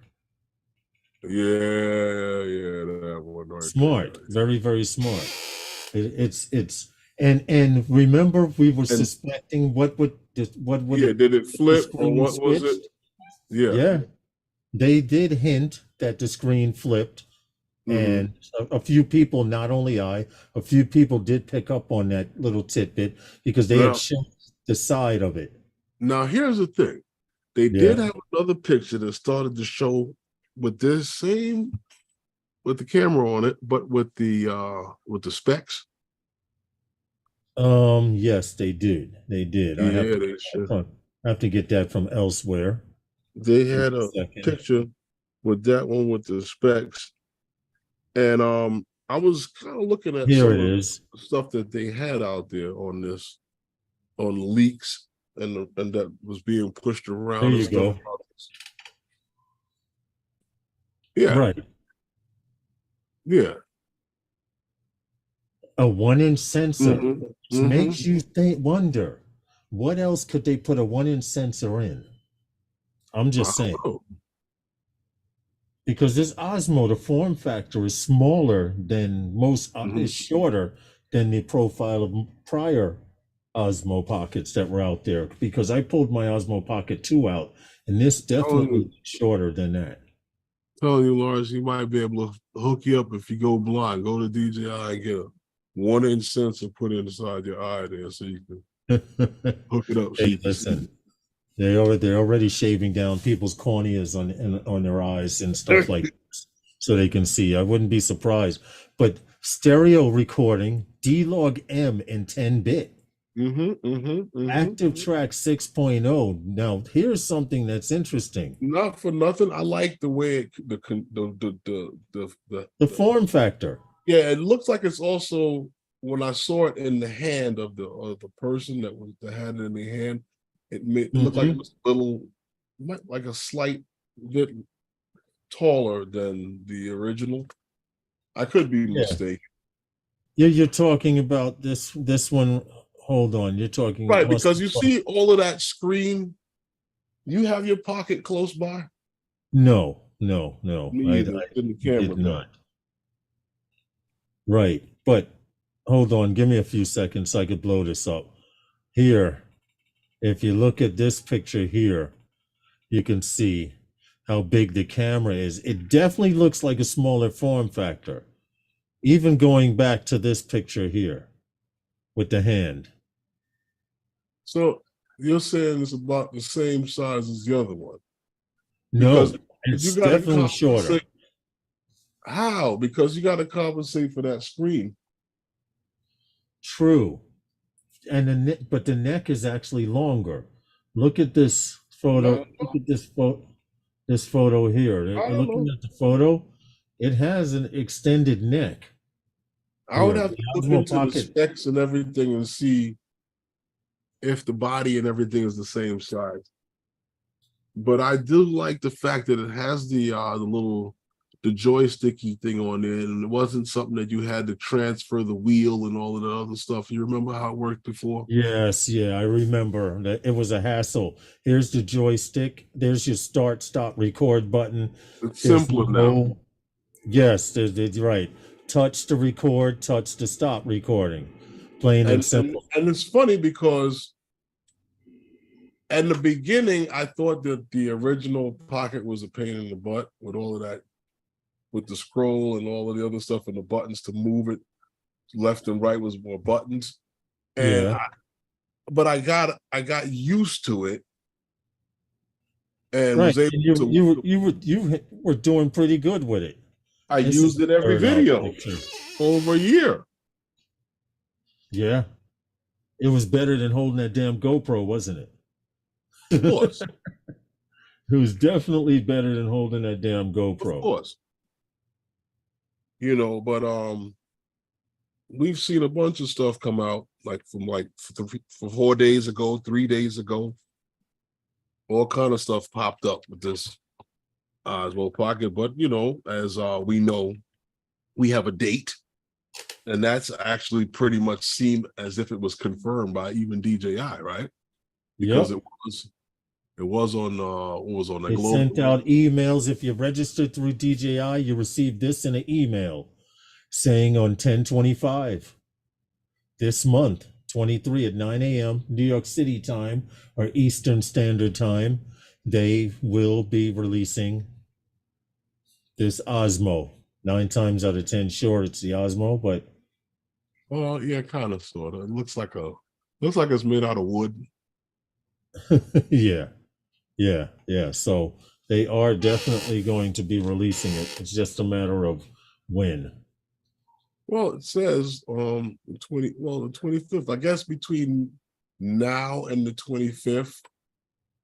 S2: Yeah, that one right
S1: Smart,
S2: there.
S1: very, very smart. It's and remember we were
S2: And
S1: suspecting what would
S2: yeah,
S1: it
S2: did it
S1: if the
S2: flip or
S1: screen
S2: what was it?
S1: switched?
S2: Yeah.
S1: Yeah, they did hint that the screen flipped,
S2: Hmm.
S1: and a few people, not only a few people did pick up on that little tidbit because they had
S2: Now,
S1: shown the side of it.
S2: now here's the thing. They did
S1: Yeah.
S2: have another picture that started to show with this same with the camera on it, but with the specs.
S1: Yes, they did. They did. I have
S2: Yeah,
S1: to get
S2: they
S1: that
S2: should.
S1: from elsewhere.
S2: They
S1: Give me
S2: had
S1: a
S2: a
S1: second.
S2: picture with that one with the specs, and I was kind of looking at
S1: Here
S2: some
S1: it
S2: of
S1: is.
S2: the stuff that they had out there on leaks and that was being pushed
S1: There
S2: around and
S1: you
S2: stuff
S1: go.
S2: about this. Yeah,
S1: Right.
S2: yeah.
S1: A 1-inch sensor,
S2: Mm-hmm.
S1: which
S2: Mm-hmm.
S1: makes you wonder what else could they put a 1-inch sensor in? I'm
S2: I
S1: just
S2: don't
S1: saying.
S2: know.
S1: Because this Osmo, the form factor is smaller than most,
S2: Mm-hmm.
S1: is shorter than the profile of prior Osmo pockets that were out there. Because I pulled my Osmo Pocket 2 out, and this
S2: Telling
S1: definitely
S2: you,
S1: is shorter than that.
S2: telling you, Lawrence, he might be able to hook you up if you go blind. Go to DJI and get a 1-inch sensor put inside your eye there so you can hook it up so
S1: Hey,
S2: you can see.
S1: listen, they're already shaving down people's corneas on their eyes and stuff like this, so they can see. I wouldn't be surprised. But stereo recording, D-Log M in 10-bit. Active track 6.0. Now, here's something that's interesting.
S2: Not for nothing. I like the way
S1: The form factor.
S2: yeah, it looks like it's also when I saw it in the hand of the person that had it in the hand, it looked like it
S1: Hmm.
S2: was a little like a slight bit taller than the original. I could be
S1: Yeah.
S2: mistaken.
S1: You're talking about this one. Hold on. You're talking
S2: Right, because you see all of that screen. You have your pocket close by.
S1: no, no, no.
S2: Me
S1: I
S2: either. In the
S1: did
S2: camera
S1: not.
S2: though.
S1: Right. But hold on, give me a few seconds so I could blow this up. Here. If you look at this picture here, you can see how big the camera is. It definitely looks like a smaller form factor, even going back to this picture here with the hand.
S2: So you're saying it's about the same size as the other one?
S1: No,
S2: Because
S1: it's
S2: you got to
S1: definitely shorter.
S2: compensate. How? Because you got to compensate for that screen.
S1: True. And but the neck is actually longer. Look at this photo.
S2: No,
S1: Look at this photo here.
S2: I don't
S1: Looking
S2: know.
S1: at the photo, it has an extended neck.
S2: I would
S1: Here,
S2: have
S1: the
S2: to look
S1: Osmo
S2: into the
S1: Pocket.
S2: specs and everything and see if the body and everything is the same size. But I do like the fact that it has the joysticky thing on it, and it wasn't something that you had to transfer the wheel and all of the other stuff. You remember how it worked before?
S1: Yes, yeah, I remember that it was a hassle. Here's the joystick. There's your start, stop, record button.
S2: It's
S1: There's
S2: simpler now.
S1: yes, there's right. Touch to record, touch to stop recording. Plain and simple.
S2: And it's funny because in the beginning, I thought that the original Pocket was a pain in the butt with all of that, with the scroll and all of the other stuff and the buttons to move it left and right was more buttons. And
S1: Yeah.
S2: but I got used to it and
S1: Right.
S2: was able
S1: And
S2: to.
S1: you were doing pretty good with it.
S2: I
S1: This
S2: used
S1: is
S2: it every
S1: third out
S2: video
S1: picture.
S2: for over a year.
S1: Yeah. It was better than holding that damn GoPro, wasn't it?
S2: Of course.
S1: It was definitely better than holding that damn GoPro.
S2: Of course. You know, but we've seen a bunch of stuff come out for 4 days ago, 3 days ago. All kind of stuff popped up with this Osmo Pocket, but you know, as we know, we have a date, and that's actually pretty much seemed as if it was confirmed by even DJI, right? Because
S1: Yep.
S2: it was on what was on the
S1: They
S2: global.
S1: sent out emails. If you registered through DJI, you received this in an email saying on 10/25 this month, 23 at 9 a.m. New York City time or Eastern Standard Time, they will be releasing this Osmo. 9 times out of 10, sure, it's the Osmo, but
S2: Well, yeah, kind of, sort of. It looks like it's made out of wood.
S1: yeah. So they are definitely going to be releasing it. It's just a matter of when.
S2: Well, it says the 25th. I guess between now and the 25th,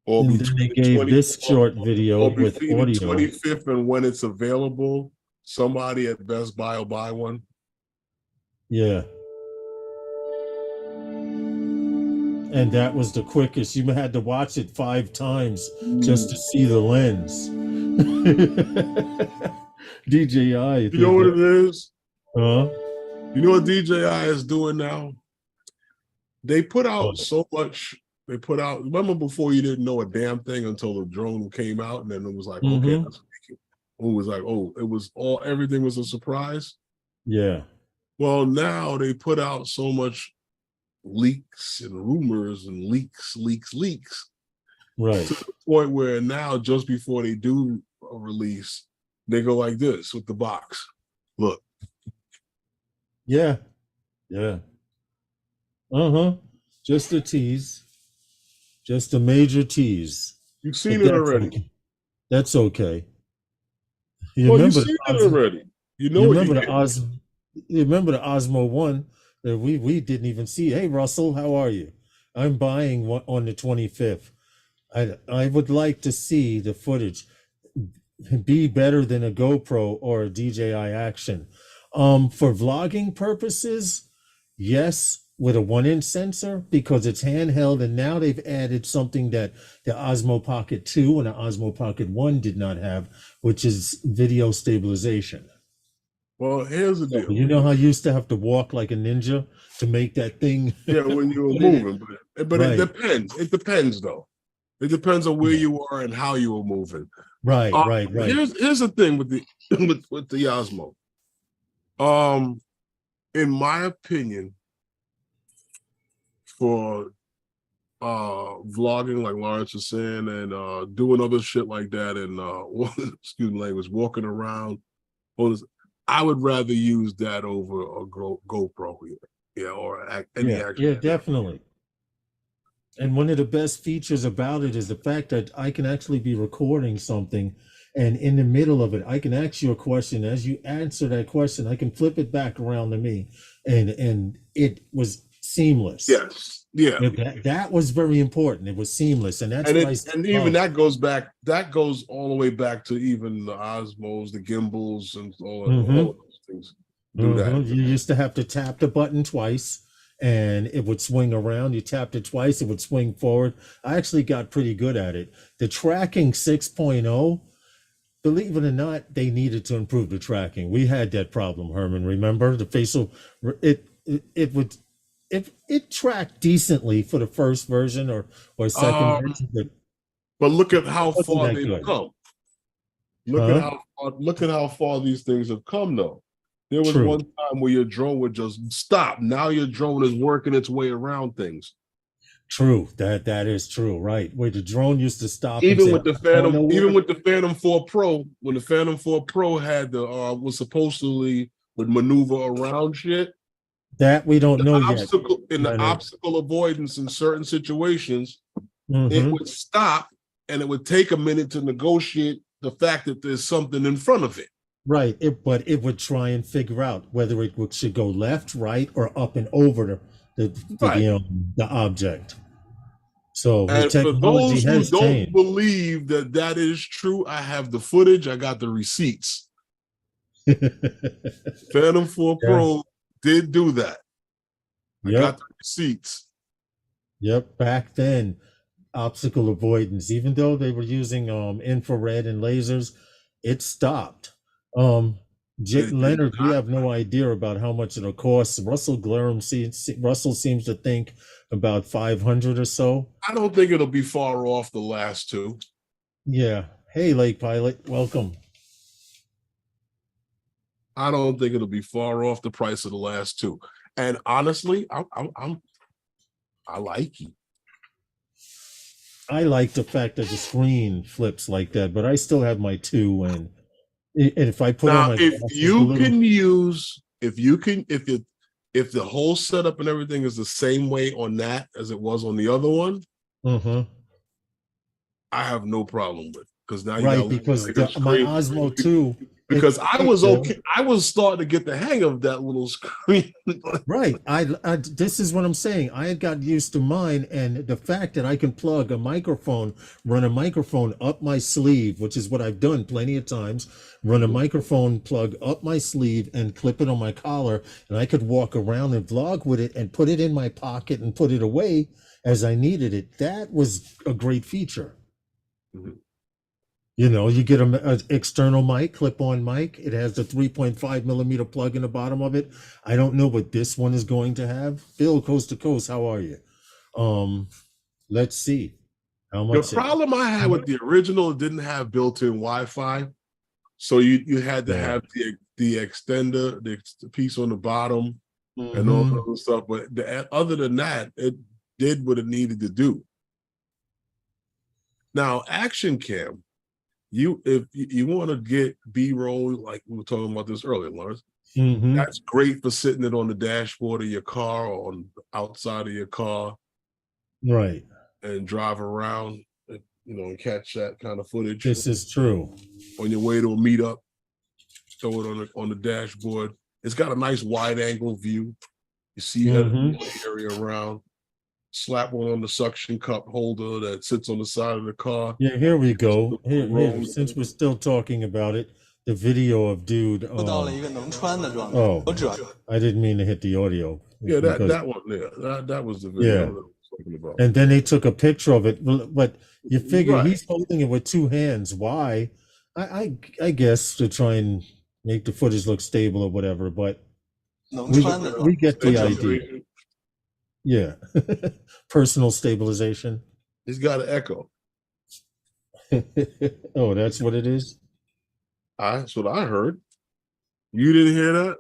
S2: or
S1: And then they gave this short video with
S2: between the
S1: audio.
S2: 25th and when it's available, somebody at Best Buy will buy one.
S1: Yeah. And that was the quickest. You had to watch it 5 times just to see the lens. DJI.
S2: You know what it is?
S1: Huh?
S2: You know what DJI is doing now? They put out so much. They put out. Remember before you didn't know a damn thing until the drone came out, and then it was like, okay, that's it was like, oh, it was everything was a surprise.
S1: Yeah.
S2: Well, now they put out so much leaks and rumors and leaks.
S1: Right.
S2: To the point where now, just before they do a release, they go like this with the box. Look.
S1: Yeah. Just a tease. Just a major tease.
S2: You've seen it already.
S1: Okay. That's okay.
S2: You've seen it already. You know
S1: you remember the Osmo 1 that we didn't even see. Hey, Russell, how are you? I'm buying one on the 25th. I would like to see the footage be better than a GoPro or a DJI Action. For vlogging purposes, yes, with a 1-inch sensor because it's handheld, and now they've added something that the Osmo Pocket 2 and the Osmo Pocket 1 did not have, which is video stabilization.
S2: Well, here's the deal.
S1: You know how you used to have to walk like a ninja to make that thing?
S2: Yeah, when you were moving, but
S1: Right.
S2: it depends. It depends, though. It depends on where you are and how you were moving.
S1: Right.
S2: Here's the thing with the with the Osmo. In my opinion, for vlogging, like Lawrence was saying, and doing other shit like that, and excuse me, language, walking around. I would rather use that over a GoPro here, yeah, or any
S1: Yeah,
S2: action.
S1: yeah, definitely. And one of the best features about it is the fact that I can actually be recording something, and in the middle of it, I can ask you a question. As you answer that question, I can flip it back around to me, and it was seamless.
S2: Yes, yeah.
S1: That was very important. It was seamless, and that's
S2: And
S1: what I
S2: and even
S1: love.
S2: that goes all the way back to even the Osmos, the gimbals, and all of
S1: Hmm.
S2: those things. Do that.
S1: You used to have to tap the button twice and it would swing around. You tapped it twice, it would swing forward. I actually got pretty good at it. The tracking 6.0, believe it or not, they needed to improve the tracking. We had that problem, Herman. Remember the facial, it would, it tracked decently for the first version or second version, but
S2: But look at
S1: it
S2: how
S1: wasn't
S2: far
S1: that
S2: they've
S1: good.
S2: come.
S1: Huh?
S2: Look at how far these things have come, though. There was
S1: True.
S2: one time where your drone would just stop. Now your drone is working its way around things.
S1: True. That is true. Right. Where the drone used to stop and
S2: Even
S1: say,
S2: with the
S1: "I'm going
S2: Phantom, even
S1: nowhere."
S2: with the Phantom 4 Pro, when the Phantom 4 Pro had the was supposedly would maneuver around shit,
S1: That we don't know yet,
S2: the
S1: Leonard.
S2: obstacle avoidance in certain situations, it
S1: Hmm.
S2: would stop and it would take a minute to negotiate the fact that there's something in front of it.
S1: Right. But it would try and figure out whether should go left, right, or up and over
S2: Right.
S1: the object. So the
S2: And for
S1: technology
S2: those who
S1: has
S2: don't
S1: changed.
S2: believe that that is true, I have the footage. I got the receipts. Phantom 4
S1: Yeah.
S2: Pro did do that. I got
S1: Yep.
S2: the receipts.
S1: Yep. Back then, obstacle avoidance, even though they were using infrared and lasers, it stopped. Um,
S2: It
S1: Leonard, we have no idea about how much it'll cost. Russell seems to think about 500 or so.
S2: I don't think it'll be far off the last two.
S1: Yeah. Hey, Lake Pilot, welcome.
S2: I don't think it'll be far off the price of the last two. And honestly, I like it.
S1: I like the fact that the screen flips like that, but I still have my two, and if I put on
S2: Now,
S1: my
S2: if
S1: glasses, the
S2: you
S1: little
S2: can use, if the whole setup and everything is the same way on that as it was on the other one, I have no problem with, because now you
S1: right,
S2: got
S1: because
S2: like a
S1: my
S2: screen.
S1: Osmo 2,
S2: Because I was okay. I was starting to get the hang of that little screen.
S1: right. I this is what I'm saying. I had got used to mine, and the fact that I can plug a microphone, run a microphone up my sleeve, which is what I've done plenty of times, run a microphone plug up my sleeve and clip it on my collar, and I could walk around and vlog with it and put it in my pocket and put it away as I needed it. That was a great feature. You know, you get an external mic, clip-on mic. It has the 3.5 millimeter plug in the bottom of it. I don't know what this one is going to have. Phil, Coast to Coast, how are you? Let's see how
S2: The
S1: much.
S2: problem I had with the original, it didn't have built-in Wi-Fi, so you had to have the extender, the piece on the bottom, and all that other stuff. But other than that, it did what it needed to do. Now, Action Cam, if you want to get B-roll, like we were talking about this earlier, Lawrence, that's great for sitting it on the dashboard of your car or on the outside of your car,
S1: Right.
S2: and drive around, and catch that kind of footage.
S1: This is true.
S2: On your way to a meetup, throw it on the dashboard. It's got a nice wide angle view. You see the area around. Slap one on the suction cup holder that sits on the side of the car.
S1: Yeah, here we go. Here, since we're still talking about it, the video of dude. Oh, I didn't mean to hit the audio.
S2: Yeah, that one there. That was the video that I was talking about.
S1: And then they took a picture of it, but you figure he's holding it with two hands. Why? I guess to try and make the footage look stable or whatever. But we get the idea. Yeah, personal stabilization.
S2: He's got an echo.
S1: Oh, that's what it is.
S2: That's what I heard. You didn't hear that?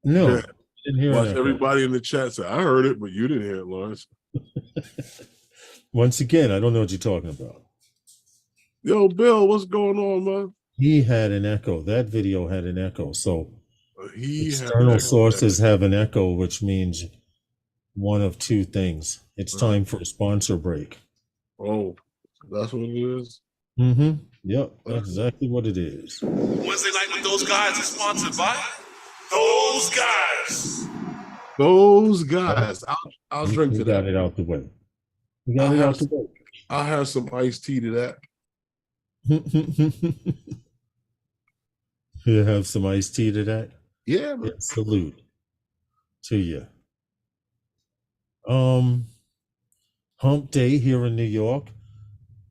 S1: No, didn't hear
S2: Watch
S1: that.
S2: everybody in the chat say, I heard it, but you didn't hear it, Lawrence.
S1: Once again, I don't know what you're talking about.
S2: Yo, Bill, what's going on, man?
S1: He had an echo. That video had an echo. So
S2: He had an
S1: external
S2: echo.
S1: sources have an echo, which means one of two things. It's time for a sponsor break.
S2: Oh, that's what it is.
S1: Mm-hmm. Yep, that's exactly what it is.
S3: Wednesday Night with Those Guys is sponsored by Those Guys.
S2: Those guys. I'll drink
S1: We
S2: to
S1: got
S2: that.
S1: it out the way. We got
S2: I'll
S1: it
S2: have,
S1: out the way.
S2: I'll have some iced tea to that.
S1: You have some iced tea to that?
S2: Yeah, man.
S1: Yeah, salute to you. Hump Day here in New York.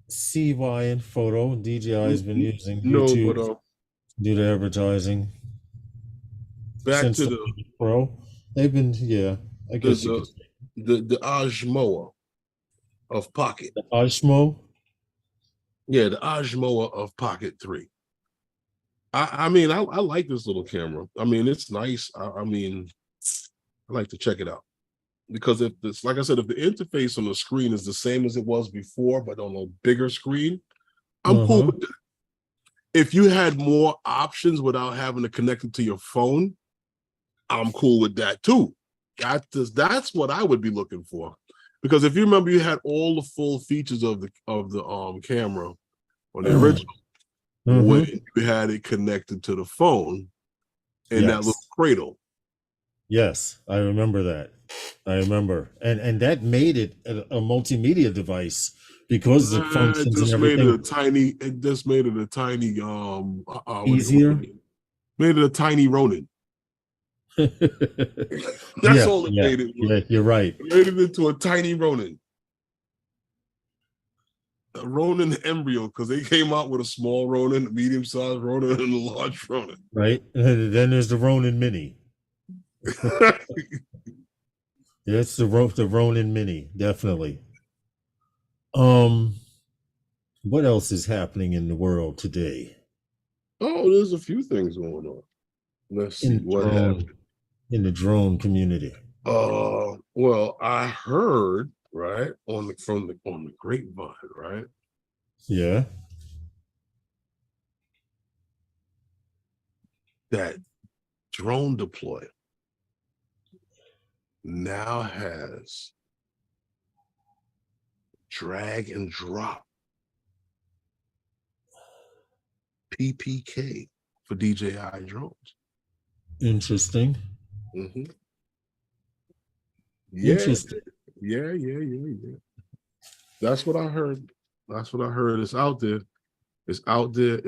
S1: CY and photo. DJI has been using
S2: No,
S1: YouTube
S2: but
S1: to do the advertising
S2: back
S1: since
S2: to
S1: the
S2: the
S1: Pro. They've been, yeah, I guess you could say.
S2: the OSMO of Pocket.
S1: The OSMO.
S2: Yeah, the OSMO of Pocket 3. I mean, I like this little camera. I mean, it's nice. I mean, I like to check it out. Because if this, like I said, if the interface on the screen is the same as it was before, but on a bigger screen, I'm cool with that. If you had more options without having to connect it to your phone, I'm cool with that too. That's what I would be looking for. Because if you remember, you had all the full features of the camera on the original when you had it connected to the phone in that little cradle.
S1: Yes, I remember that. I remember, and that made it a multimedia device because the functions and everything.
S2: It just made it a tiny
S1: easier.
S2: Made it a tiny Ronin. That's all it made it.
S1: Yeah, you're right.
S2: It made it into a tiny Ronin. A Ronin embryo, because they came out with a small Ronin, a medium-sized Ronin, and a large Ronin.
S1: Right. And then there's the Ronin Mini. It's the Ronin Mini, definitely. What else is happening in the world today?
S2: Oh, there's a few things going on. Let's see what happened
S1: in the drone community.
S2: Well, I heard right on the grapevine, right?
S1: Yeah.
S2: That DroneDeploy now has drag and drop PPK for DJI drones.
S1: Interesting.
S2: Yeah.
S1: Interesting.
S2: Yeah. That's what I heard. It's out there. It's out there.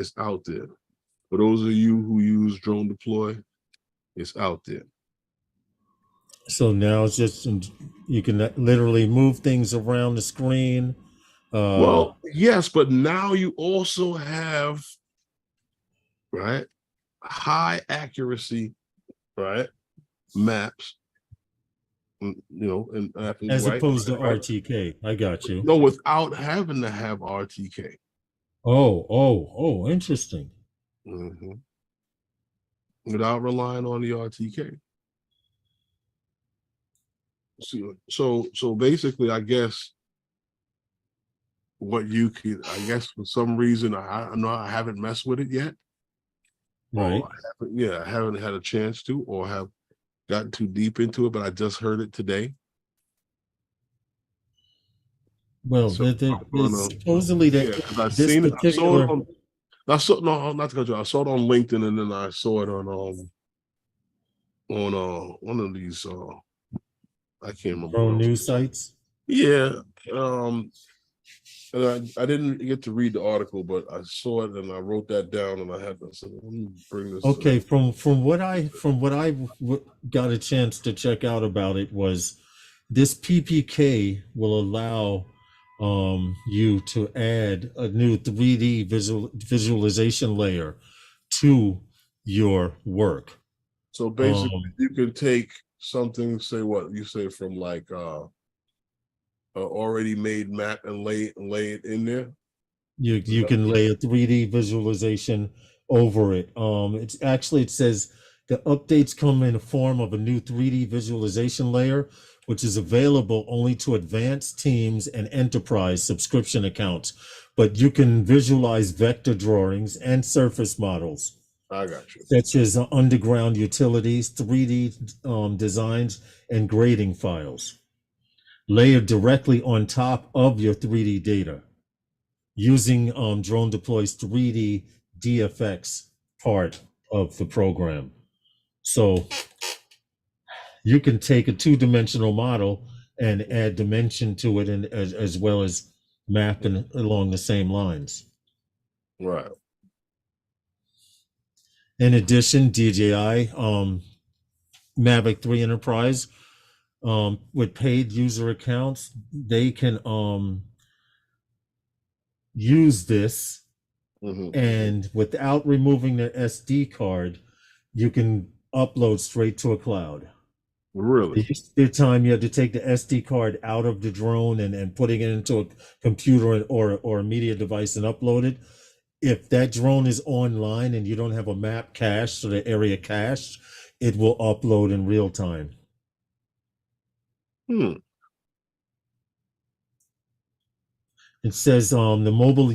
S2: For those of you who use DroneDeploy, it's out there.
S1: So now it's just you can literally move things around the screen.
S2: Well, yes, but now you also have high accuracy, maps. And
S1: as opposed to RTK. I got you.
S2: No, without having to have RTK.
S1: Oh, interesting.
S2: Without relying on the RTK. So basically, I guess what you could, for some reason, I know I haven't messed with it yet.
S1: Right.
S2: I haven't had a chance to, or have gotten too deep into it, but I just heard it today.
S1: Well, supposedly that
S2: I've seen it. I saw it on LinkedIn, and then I saw it on one of these I can't remember.
S1: Drone news sites.
S2: Yeah. And I didn't get to read the article, but I saw it and I wrote that down, and I said, let me bring this.
S1: Okay, from what I got a chance to check out about it was this PPK will allow you to add a new 3D visualization layer to your work.
S2: So basically, you can take something, from like already made map and lay it in there. You
S1: can lay a 3D visualization over it. It says The updates come in the form of a new 3D visualization layer, which is available only to advanced teams and enterprise subscription accounts. But you can visualize vector drawings and surface models,
S2: I got you.
S1: such as underground utilities, 3D designs, and grading files, layered directly on top of your 3D data, using DroneDeploy's 3D DFX part of the program. So you can take a two-dimensional model and add dimension to it, and as well as mapping along the same lines.
S2: Right.
S1: In addition, DJI Mavic 3 Enterprise, with paid user accounts, they can use this, and without removing the SD card, you can upload straight to a cloud.
S2: Really?
S1: The time you had to take the SD card out of the drone and putting it into a computer or a media device and upload it. If that drone is online and you don't have a map cached or the area cached, it will upload in real time. It says the mobile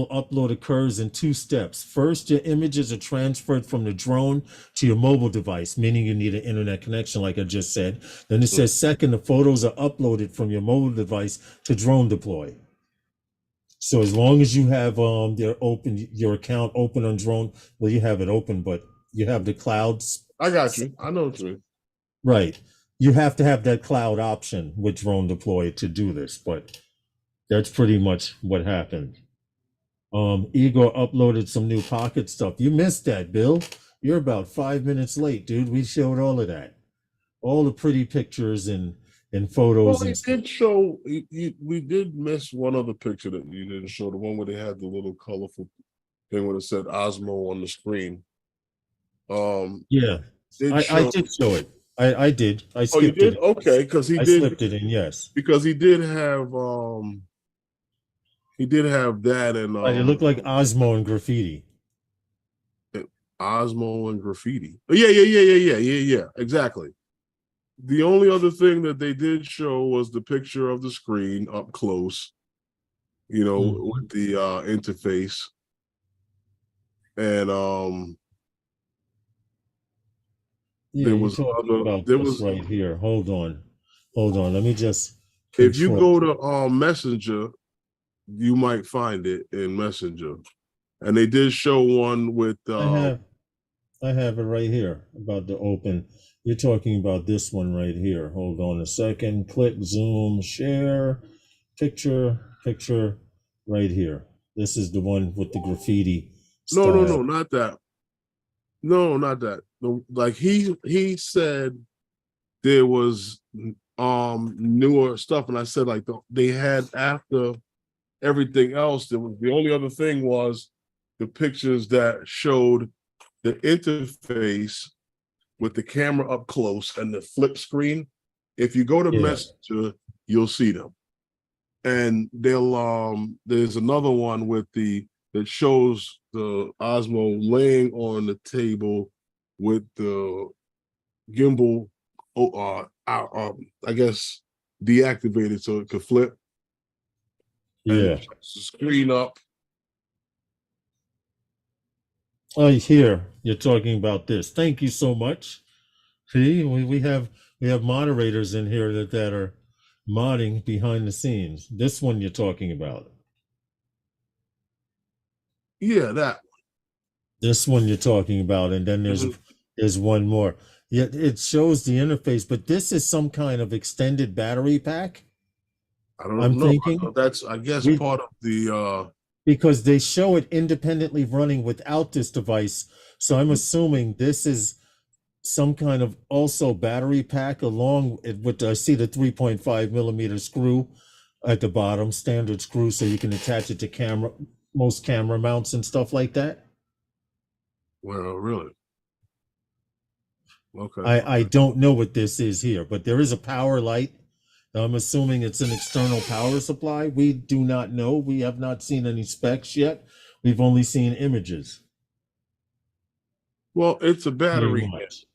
S1: upload occurs in two steps. First, your images are transferred from the drone to your mobile device, meaning you need an internet connection, like I just said. Then it says second, the photos are uploaded from your mobile device to DroneDeploy. So as long as you have your account open on Drone, well, you have it open, but you have the clouds.
S2: I got you. I know what you mean.
S1: Right. You have to have that cloud option with DroneDeploy to do this, but that's pretty much what happened. Igor uploaded some new pocket stuff. You missed that, Bill. You're about 5 minutes late, dude. We showed all of that. All the pretty pictures and photos.
S2: Well, did show, we did miss one other picture that you didn't show, the one where they had the little colorful thing where it said Osmo on the screen.
S1: Yeah, I did show it. I did. I skipped
S2: you did?
S1: it.
S2: Okay, because he
S1: I
S2: did.
S1: slipped it in, yes.
S2: Because he did have that, and
S1: It looked like Osmo and graffiti.
S2: Osmo and graffiti. Yeah, exactly. The only other thing that they did show was the picture of the screen up close, with the interface. And there was
S1: right here. Hold on. Let me just
S2: if you go to Messenger, you might find it in Messenger. And they did show one with
S1: I have it right here about the open. You're talking about this one right here. Hold on a second. Click, zoom, share, picture right here. This is the one with the graffiti style.
S2: No, not that. No, not that. Like he said there was newer stuff, and I said like they had, after everything else, there was the only other thing was the pictures that showed the interface with the camera up close and the flip screen. If you go to Messenger, you'll see them. And they'll there's another one with that shows the Osmo laying on the table with the gimbal I guess deactivated so it could flip.
S1: Yeah.
S2: And screen up.
S1: Oh, here you're talking about this. Thank you so much. See, we have moderators in here that are modding behind the scenes. This one you're talking about.
S2: Yeah, that one.
S1: This one you're talking about, and then there's one more. Yeah, it shows the interface, but this is some kind of extended battery pack.
S2: I don't know. Thinking that's, I guess, part of the
S1: because they show it independently running without this device. So I'm assuming this is some kind of also battery pack along with, I see the 3.5 millimeter screw at the bottom, standard screw, so you can attach it to most camera mounts and stuff like that.
S2: Well, really? Okay.
S1: I don't know what this is here, but there is a power light. I'm assuming it's an external power supply. We do not know. We have not seen any specs yet. We've only seen images.
S2: Well, it's a
S1: Very
S2: battery.
S1: much.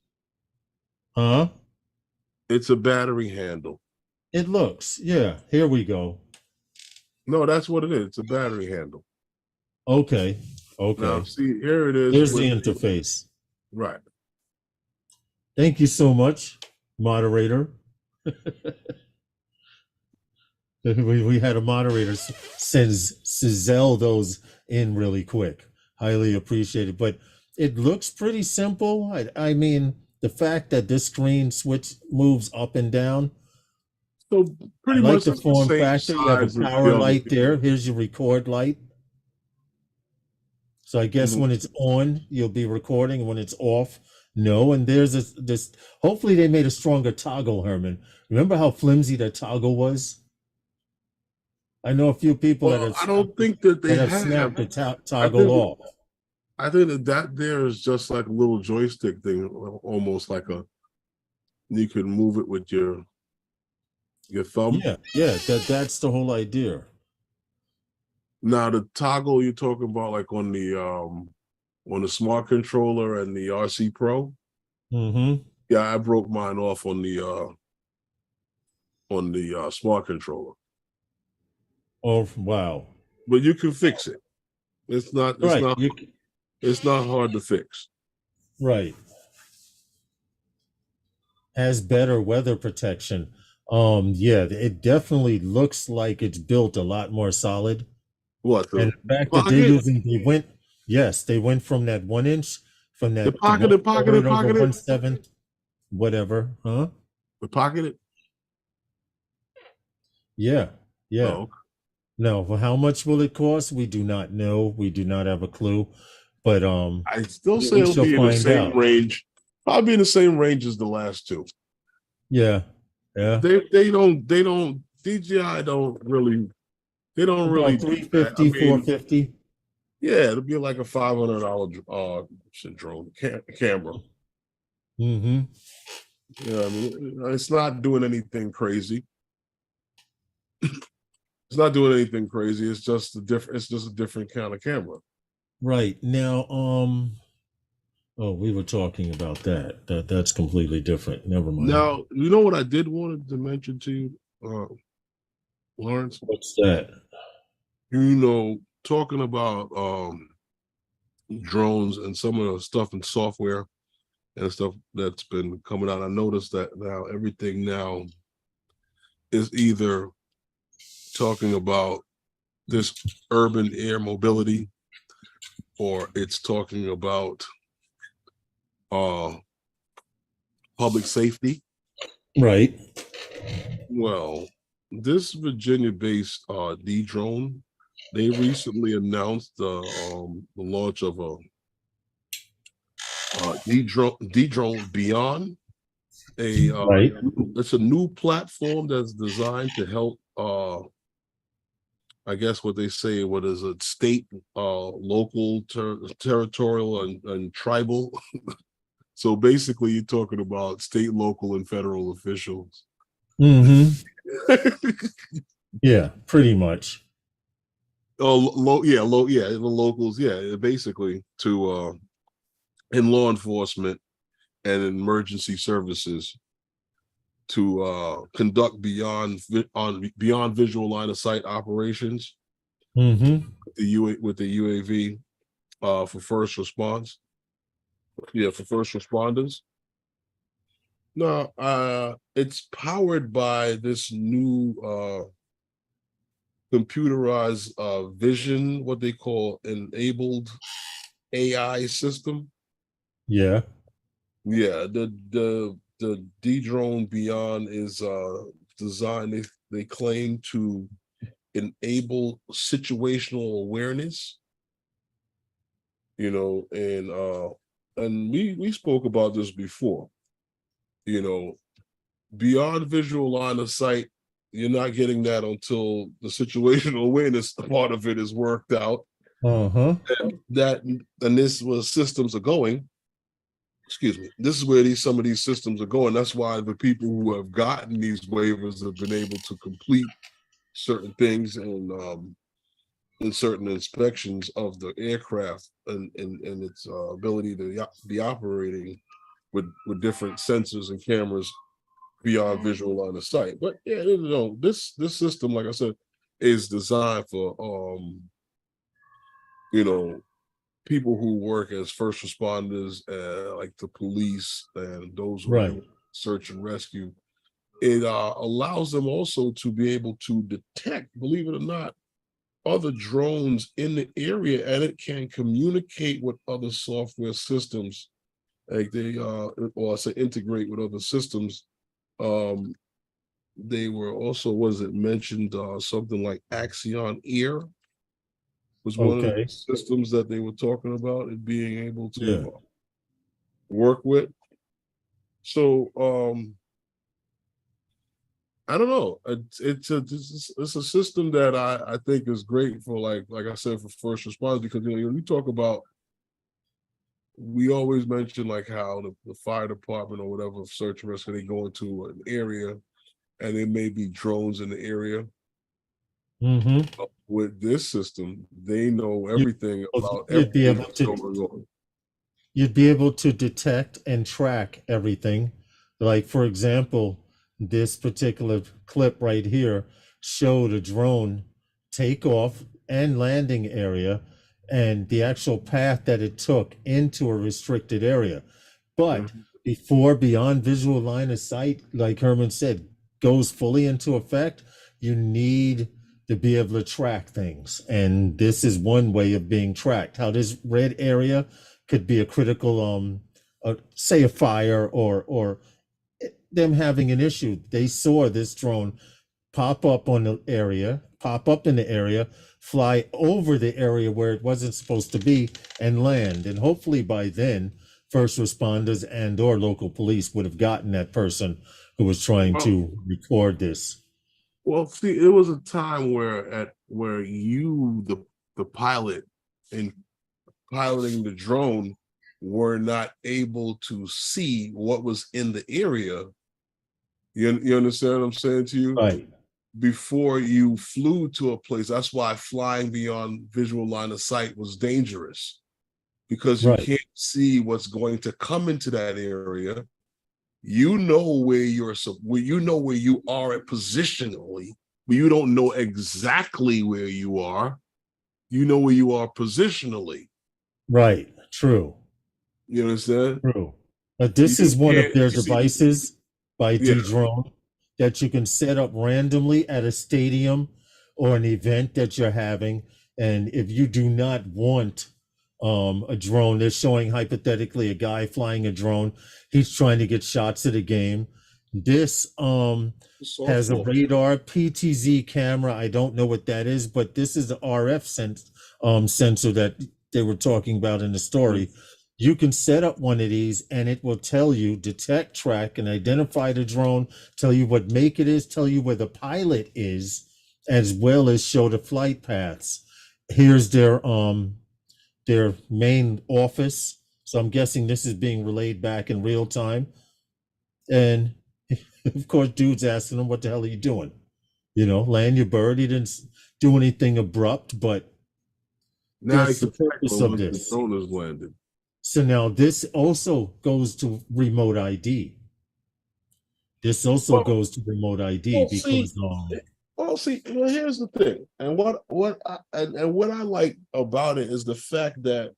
S1: Huh?
S2: It's a battery handle.
S1: It looks. Yeah. Here we go.
S2: No, that's what it is. It's a battery handle.
S1: Okay.
S2: Now,
S1: Okay.
S2: see, here it is
S1: Here's
S2: with
S1: the interface.
S2: right.
S1: Thank you so much, moderator. We had a moderator send Sizelle those in really quick. Highly appreciated. But it looks pretty simple. I mean, the fact that this screen switch moves up and down.
S2: So
S1: I
S2: pretty
S1: like
S2: much
S1: the
S2: it's the
S1: form
S2: same
S1: factor. You have a
S2: size as
S1: power
S2: the other.
S1: light there. Here's your record light. So I guess when it's on, you'll be recording, and when it's off, no. And there's this. Hopefully, they made a stronger toggle, Herman. Remember how flimsy that toggle was? I know a few people
S2: Well, I don't think that they
S1: have
S2: have.
S1: snapped the
S2: I
S1: toggle
S2: think
S1: off.
S2: I think that there is just like a little joystick thing, almost like you can move it with your thumb.
S1: Yeah. That's the whole idea.
S2: Now the toggle you're talking about, like on the smart controller and the RC Pro.
S1: Mm-hmm.
S2: Yeah, I broke mine off on the smart controller.
S1: Oh wow!
S2: But you can fix it. It's not. It's
S1: Right.
S2: not. It's not hard to fix.
S1: Right. Has better weather protection. Yeah, it definitely looks like it's built a lot more solid.
S2: What
S1: And the fact that they went from that 1 inch, from that
S2: the pocket, the pocket, the
S1: over
S2: pocket,
S1: 1/7, whatever, huh?
S2: the pocket.
S1: Yeah.
S2: Oh.
S1: No, well, how much will it cost? We do not know. We do not have a clue. But
S2: I still say it'll be in the same range. Probably in the same range as the last two.
S1: Yeah.
S2: They don't DJI don't really. They don't really
S1: 350, 450.
S2: Yeah, it'll be like a $500 drone camera.
S1: Mm-hmm.
S2: Yeah, I mean, it's not doing anything crazy. It's not doing anything crazy. It's just a different kind of camera.
S1: Right. Now, we were talking about that's completely different. Never mind.
S2: Now, you know what I did want to mention to you, Lawrence?
S1: What's that?
S2: You know, talking about drones and some of the stuff in software and stuff that's been coming out. I noticed that now everything now is either talking about this urban air mobility, or it's talking about public safety.
S1: Right.
S2: Well, this Virginia-based Dedrone, they recently announced the launch of a Dedrone Beyond.
S1: Right.
S2: It's a new platform that's designed to help I guess what they say, what is it, state, local, territorial, and tribal. So basically, you're talking about state, local, and federal officials.
S1: Mm-hmm. Yeah, pretty much.
S2: The locals, basically to in law enforcement and emergency services to conduct beyond visual line of sight operations.
S1: Mm-hmm.
S2: With the UAV for first response. Yeah, for first responders. No, it's powered by this new computerized vision, what they call enabled AI system.
S1: Yeah.
S2: Yeah, the Dedrone Beyond is designed, they claim, to enable situational awareness, you know, and we spoke about this before, you know, beyond visual line of sight, you're not getting that until the situational awareness part of it is worked out.
S1: Uh-huh.
S2: And this where systems are going. Excuse me. This is where some of these systems are going. That's why the people who have gotten these waivers have been able to complete certain things and in certain inspections of the aircraft and its ability to be operating with different sensors and cameras beyond visual line of sight. But yeah, this system, like I said, is designed for people who work as first responders, like the police and those who are
S1: Right.
S2: able to search and rescue. It allows them also to be able to detect, believe it or not, other drones in the area, and it can communicate with other software systems, like or I say integrate with other systems. They were also, was it mentioned, something like Axion Ear was one of the
S1: Okay.
S2: systems that they were talking about, it being able
S1: Yeah.
S2: to work with. So I don't know. It's a system that I think is great for, like I said, for first responders, because when we talk about, we always mention like how the fire department or whatever, search and rescue, they go into an area and there may be drones in the area.
S1: Mm-hmm.
S2: With this system, they know everything about
S1: You'd be
S2: everything
S1: able
S2: that's
S1: to
S2: going on.
S1: you'd be able to detect and track everything. Like, for example, this particular clip right here showed a drone takeoff and landing area and the actual path that it took into a restricted area. But
S2: Mhm.
S1: before beyond visual line of sight, like Herman said, goes fully into effect, you need to be able to track things. And this is one way of being tracked. How this red area could be a critical say a fire or them having an issue. They saw this drone pop up in the area, fly over the area where it wasn't supposed to be, and land. And hopefully by then, first responders and or local police would have gotten that person who was trying
S2: Well,
S1: to record this.
S2: see, it was a time where you, the pilot, in piloting the drone, were not able to see what was in the area. You understand what I'm saying to you?
S1: Right.
S2: Before you flew to a place, that's why flying beyond visual line of sight was dangerous, because you
S1: Right.
S2: can't see what's going to come into that area. You know where where you are at positionally, but you don't know exactly where you are. You know where you are positionally.
S1: Right. True.
S2: You understand?
S1: True. This
S2: You
S1: is one of
S2: can't
S1: their
S2: see.
S1: devices by
S2: Yeah.
S1: Dedrone that you can set up randomly at a stadium or an event that you're having. And if you do not want a drone, they're showing hypothetically a guy flying a drone. He's trying to get shots at a game. This has a
S2: Softball.
S1: radar PTZ camera. I don't know what that is, but this is the RF sensor that they were talking about in the story. You can set up one of these and it will tell you, detect, track, and identify the drone, tell you what make it is, tell you where the pilot is, as well as show the flight paths. Here's their main office. So I'm guessing this is being relayed back in real time. And of course, dude's asking them, what the hell are you doing? Land your bird. He didn't do anything abrupt, but
S2: Now you
S1: that's the
S2: can check
S1: purpose of
S2: once the
S1: this.
S2: drone is landed.
S1: So now this also goes to remote ID. This also
S2: Well,
S1: goes to remote ID
S2: well, see,
S1: because
S2: here's the thing, and what I like about it is the fact that,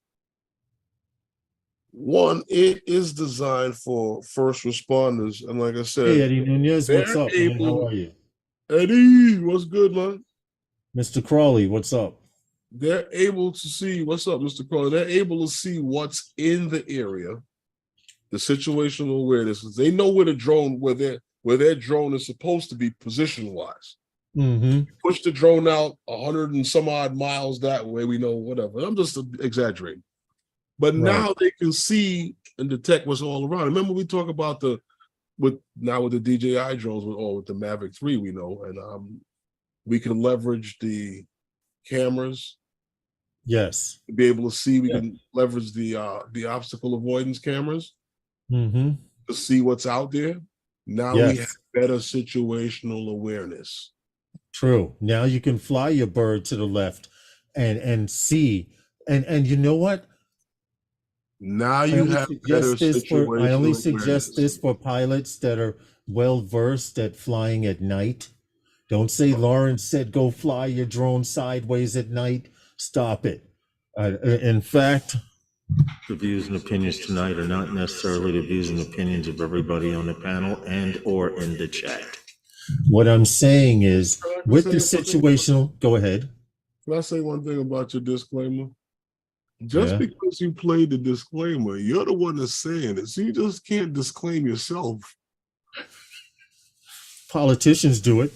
S2: one, it is designed for first responders, and like I
S1: hey,
S2: said,
S1: Eddie Nunez, what's
S2: they're
S1: up, man? How
S2: able.
S1: are you?
S2: Eddie, what's good, man?
S1: Mr. Crawley, what's up?
S2: They're able to see what's up, Mr. Carter. They're able to see what's in the area, the situational awareness. They know where their drone is supposed to be position wise.
S1: Mm-hmm.
S2: Push the drone out 100 and some odd miles that way, we know whatever. I'm just exaggerating. But
S1: Right.
S2: now they can see and detect what's all around. Remember, we talk about with the DJI drones with the Mavic 3, we know, and we can leverage the cameras
S1: Yes.
S2: to be able to see. We
S1: Yeah.
S2: can leverage the obstacle avoidance cameras
S1: Mm-hmm.
S2: to see what's out there. Now we have
S1: Yes.
S2: better situational awareness.
S1: True. Now you can fly your bird to the left and see. And you know what?
S2: Now
S1: I
S2: you
S1: only
S2: have better
S1: suggest this for I only
S2: situational
S1: suggest
S2: awareness.
S1: this for pilots that are well versed at flying at night. Don't say Lawrence said go fly your drone sideways at night. Stop it. In fact, the views and opinions tonight are not necessarily the views and opinions of everybody on the panel and or in the chat. What I'm saying is, with the situational, go ahead.
S2: Can I say one thing about your disclaimer? Just
S1: Yeah.
S2: because you played the disclaimer, you're the one that's saying it. So you just can't disclaim yourself.
S1: Politicians do it.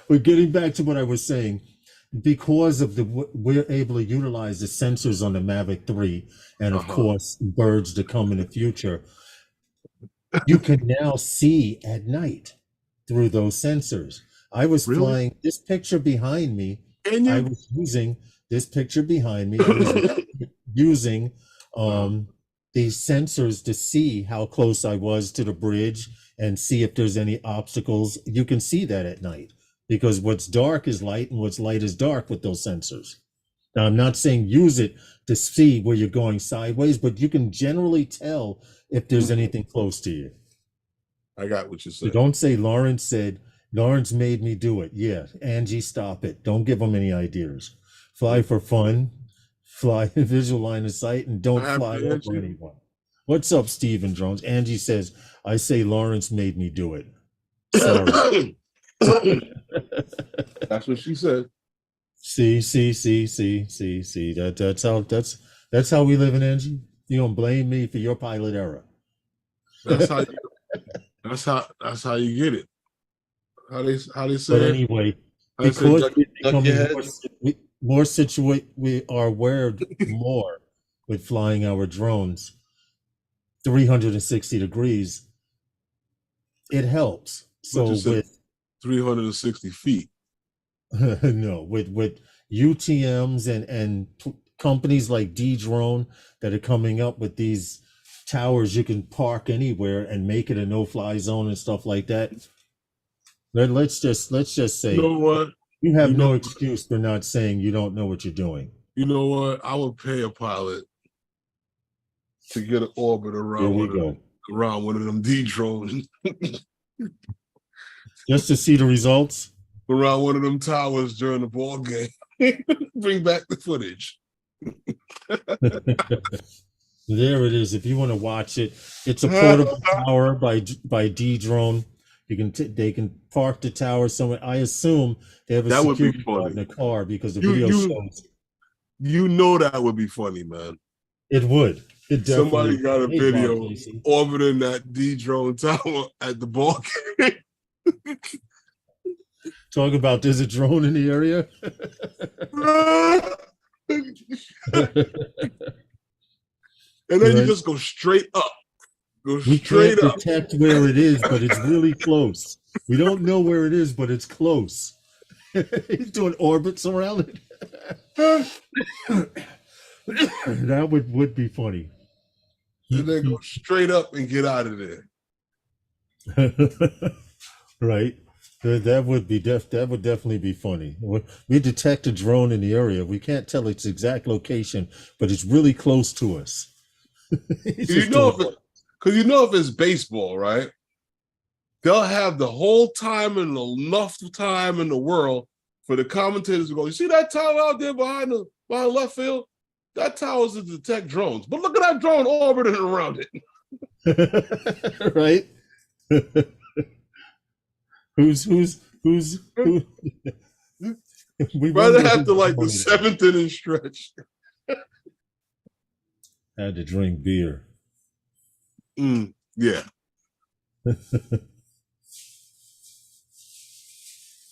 S1: We're getting back to what I was saying. Because of we're able to utilize the sensors on the Mavic 3, and of course, birds to come in the future. You can now see at night through those sensors. I was flying this picture behind me. I was using this picture behind me. I was using these sensors to see how close I was to the bridge and see if there's any obstacles. You can see that at night because what's dark is light and what's light is dark with those sensors. Now, I'm not saying use it to see where you're going sideways, but you can generally tell if there's anything close to you.
S2: I got what you said.
S1: So don't say Lawrence made me do it. Yeah, Angie, stop it. Don't give them any ideas. Fly for fun, fly visual line of sight, and don't fly over anyone. What's up, Steven Drones? Angie says, I say Lawrence made me do it. Sorry.
S2: That's what she said.
S1: See. That's how we live in, Angie. You don't blame me for your pilot error.
S2: That's how you get it. How they say.
S1: But anyway, because we are aware more with flying our drones 360 degrees, it helps. So with
S2: 360 feet.
S1: No, with UTMs and companies like Dedrone that are coming up with these towers you can park anywhere and make it a no-fly zone and stuff like that. Let's just say,
S2: you know what?
S1: You have no excuse for not saying you don't know what you're doing.
S2: You know what? I would pay a pilot to get an orbit around one of them Dedrone.
S1: Just to see the results?
S2: Around one of them towers during the ball game. Bring back the footage.
S1: There it is. If you want to watch it, it's a portable tower by Dedrone. They can park the tower somewhere. I assume they have a security guard in the car because the video shows.
S2: You know that would be funny, man.
S1: It would.
S2: Somebody got a video orbiting that Dedrone tower at the ball game.
S1: Talk about there's a drone in the area.
S2: And then you just go straight up.
S1: We can't detect where it is, but it's really close. We don't know where it is, but it's close. He's doing orbits around it. That would be funny.
S2: And then go straight up and get out of there.
S1: Right. That would definitely be funny. We detect a drone in the area. We can't tell its exact location, but it's really close to us.
S2: Because you know if it's baseball, right? They'll have the whole time and enough time in the world for the commentators to go, you see that tower out there behind left field? That tower is to detect drones. But look at that drone orbiting around
S1: it. Right? Who's
S2: we rather have to like the 7th inning stretch.
S1: Had to drink beer.
S2: Yeah.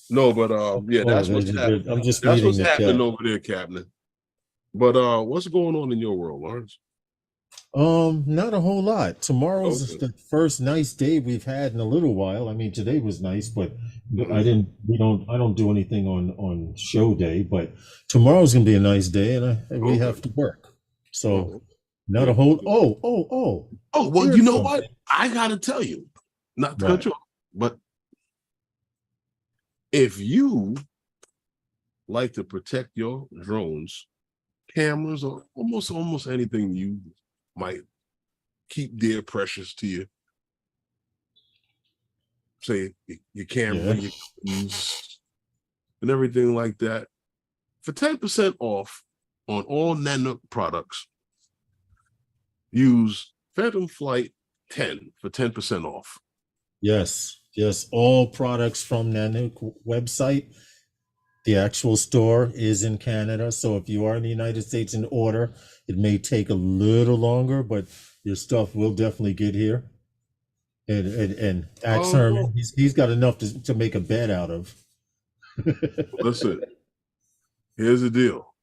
S2: No, but yeah, that's what's happening.
S1: I'm just
S2: that's what's happening over there, Captain. But what's going on in your world, Lawrence?
S1: Not a whole lot. Tomorrow's the first nice day we've had in a little while. I mean, today was nice, but I don't do anything on show day. But tomorrow's gonna be a nice day, and we have to work. So not a whole. Oh.
S2: Well, you know what? I gotta tell you, not to cut you off, but if you like to protect your drones, cameras, or almost anything you might keep dear precious to you, say your camera, your guns, and everything like that, for 10% off on all Nanook products, use Phantom Flight 10 for 10% off.
S1: Yes, all products from Nanook website. The actual store is in Canada, so if you are in the United States and order, it may take a little longer, but your stuff will definitely get here. And ask Herman, he's got enough to make a bed out of.
S2: Listen, here's the deal.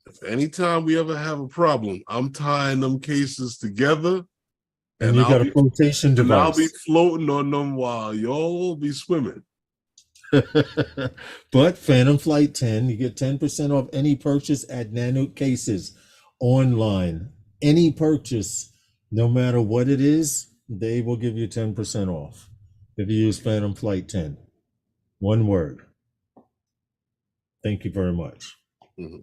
S2: If anytime we ever have a problem, I'm tying them cases together,
S1: and you got a flotation device.
S2: And I'll be floating on them while y'all be swimming.
S1: But Phantom Flight 10, you get 10% off any purchase at Nanook Cases online. Any purchase, no matter what it is, they will give you 10% off if you use Phantom Flight 10. One word. Thank you very much.
S2: Mm-hmm.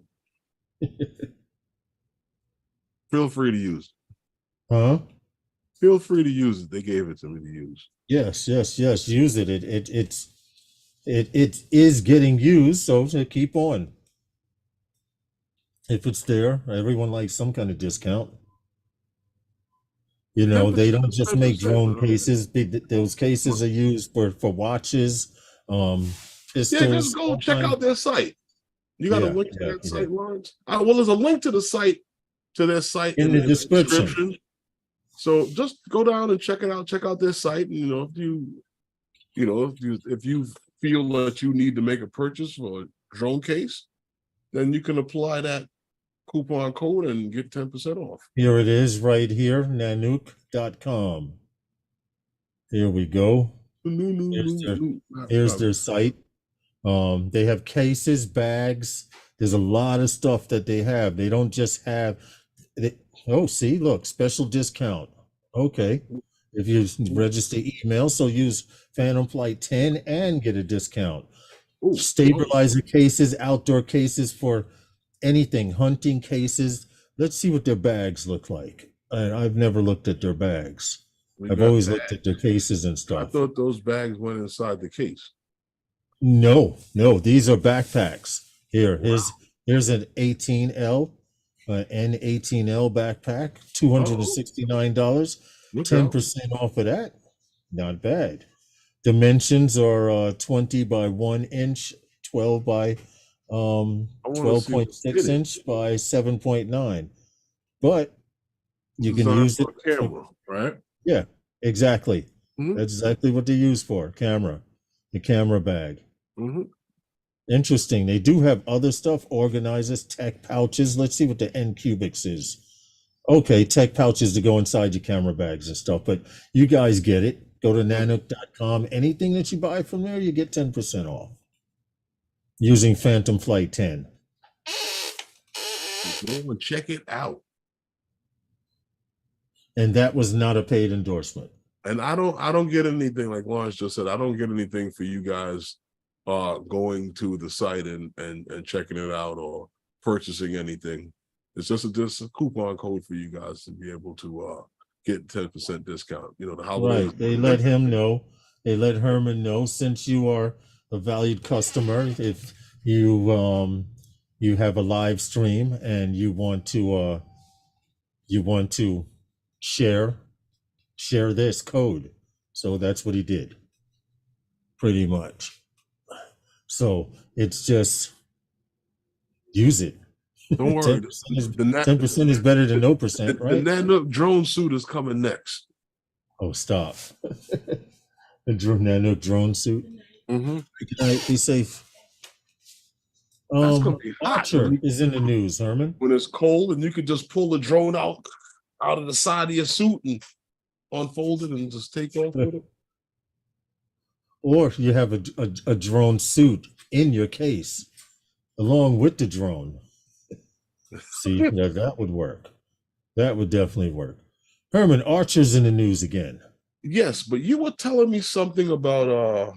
S2: Feel free to use it.
S1: Huh?
S2: Feel free to use it. They gave it to me to use.
S1: Yes. Use it. It is getting used, so keep on. If it's there, everyone likes some kind of discount. You know, they don't just make drone cases. Those cases are used for watches, pistols.
S2: Yeah, just go check out their site. You got a link to that site, Lawrence? Well, there's a link to the site, to their site
S1: in the description.
S2: So just go down and check it out. Check out their site. And, if you feel that you need to make a purchase for a drone case, then you can apply that coupon code and get 10% off.
S1: Here it is right here, nanook.com. Here we go. Here's their site. They have cases, bags. There's a lot of stuff that they have. They don't just have, see, look, special discount. Okay. If you register email, so use Phantom Flight 10 and get a discount. Stabilizer cases, outdoor cases for anything, hunting cases. Let's see what their bags look like. I've never looked at their bags. I've always looked at their cases and stuff.
S2: I thought those bags went inside the case.
S1: No, these are backpacks. Here's an 18L, N18L backpack, $269. 10% off of that. Not bad. Dimensions are 20 by 1 inch, 12 by 12.6 inch by 7.9. But you can use it
S2: for camera, right?
S1: Yeah, exactly. Mm-hmm. That's exactly what they use for camera, the camera bag.
S2: Mm-hmm.
S1: Interesting. They do have other stuff, organizers, tech pouches. Let's see what the N cubics is. Okay, tech pouches to go inside your camera bags and stuff, but you guys get it. Go to nanook.com. Anything that you buy from there, you get 10% off using Phantom Flight 10.
S2: Go and check it out.
S1: And that was not a paid endorsement.
S2: And I don't get anything, like Lawrence just said, I don't get anything for you guys going to the site and checking it out or purchasing anything. It's just a coupon code for you guys to be able to get 10% discount. The holidays.
S1: Right. They let him know. They let Herman know, since you are a valued customer, if you you have a live stream and you want to share this code. So that's what he did. Pretty much. So it's just use it.
S2: Don't worry.
S1: 10% is better than no percent, right?
S2: The Nanook drone suit is coming next.
S1: Oh, stop. The Nanook drone suit.
S2: Mm-hmm.
S1: Good night. Be safe.
S2: That's gonna be hot.
S1: Archer is in the news, Herman.
S2: When it's cold and you could just pull the drone out of the side of your suit and unfold it and just take off with it.
S1: Or you have a drone suit in your case along with the drone. See, that would work. That would definitely work. Herman, Archer's in the news again.
S2: Yes, but you were telling me something about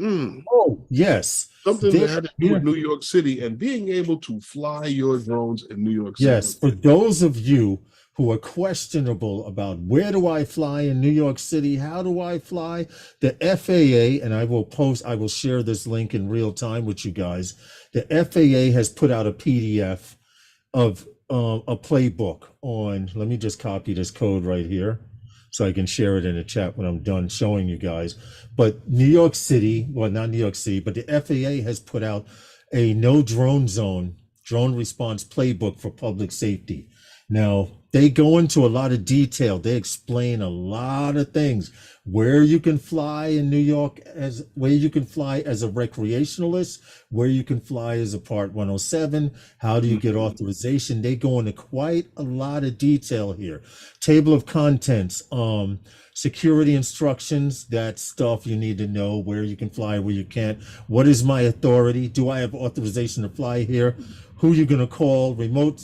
S2: Mm.
S1: Oh, yes.
S2: Something that
S1: There,
S2: had to do with
S1: here.
S2: New York City and being able to fly your drones in New York City.
S1: Yes, for those of you who are questionable about where do I fly in New York City, how do I fly, the FAA, and I will share this link in real time with you guys. The FAA has put out a PDF of a playbook on, let me just copy this code right here so I can share it in the chat when I'm done showing you guys. But New York City, well, not New York City, but the FAA has put out a no drone zone, drone response playbook for public safety. Now, they go into a lot of detail. They explain a lot of things. Where you can fly in New York, as where you can fly as a recreationalist, where you can fly as a Part 107, how do you get authorization? They go into quite a lot of detail here. Table of contents, security instructions, that stuff you need to know, where you can fly, where you can't. What is my authority? Do I have authorization to fly here? Who you gonna call? Remote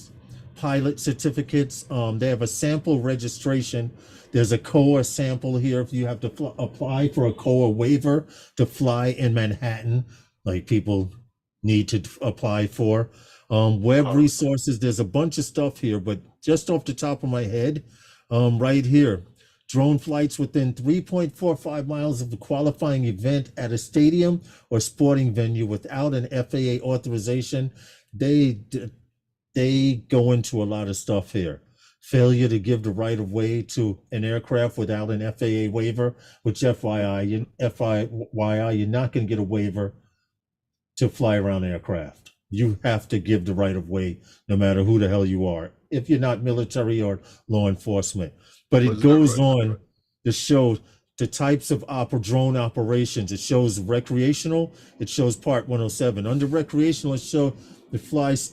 S1: pilot certificates. They have a sample registration. There's a COA sample here if you have to apply for a COA waiver to fly in Manhattan, like people need to apply for. Web resources, there's a bunch of stuff here, but just off the top of my head, right here, drone flights within 3.45 miles of the qualifying event at a stadium or sporting venue without an FAA authorization. They go into a lot of stuff here. Failure to give the right of way to an aircraft without an FAA waiver, which FYI, you're not going to get a waiver to fly around aircraft. You have to give the right of way no matter who the hell you are, if you're not military or law enforcement. But it goes on to show the types of drone operations. It shows recreational, it shows Part 107. Under recreational, it shows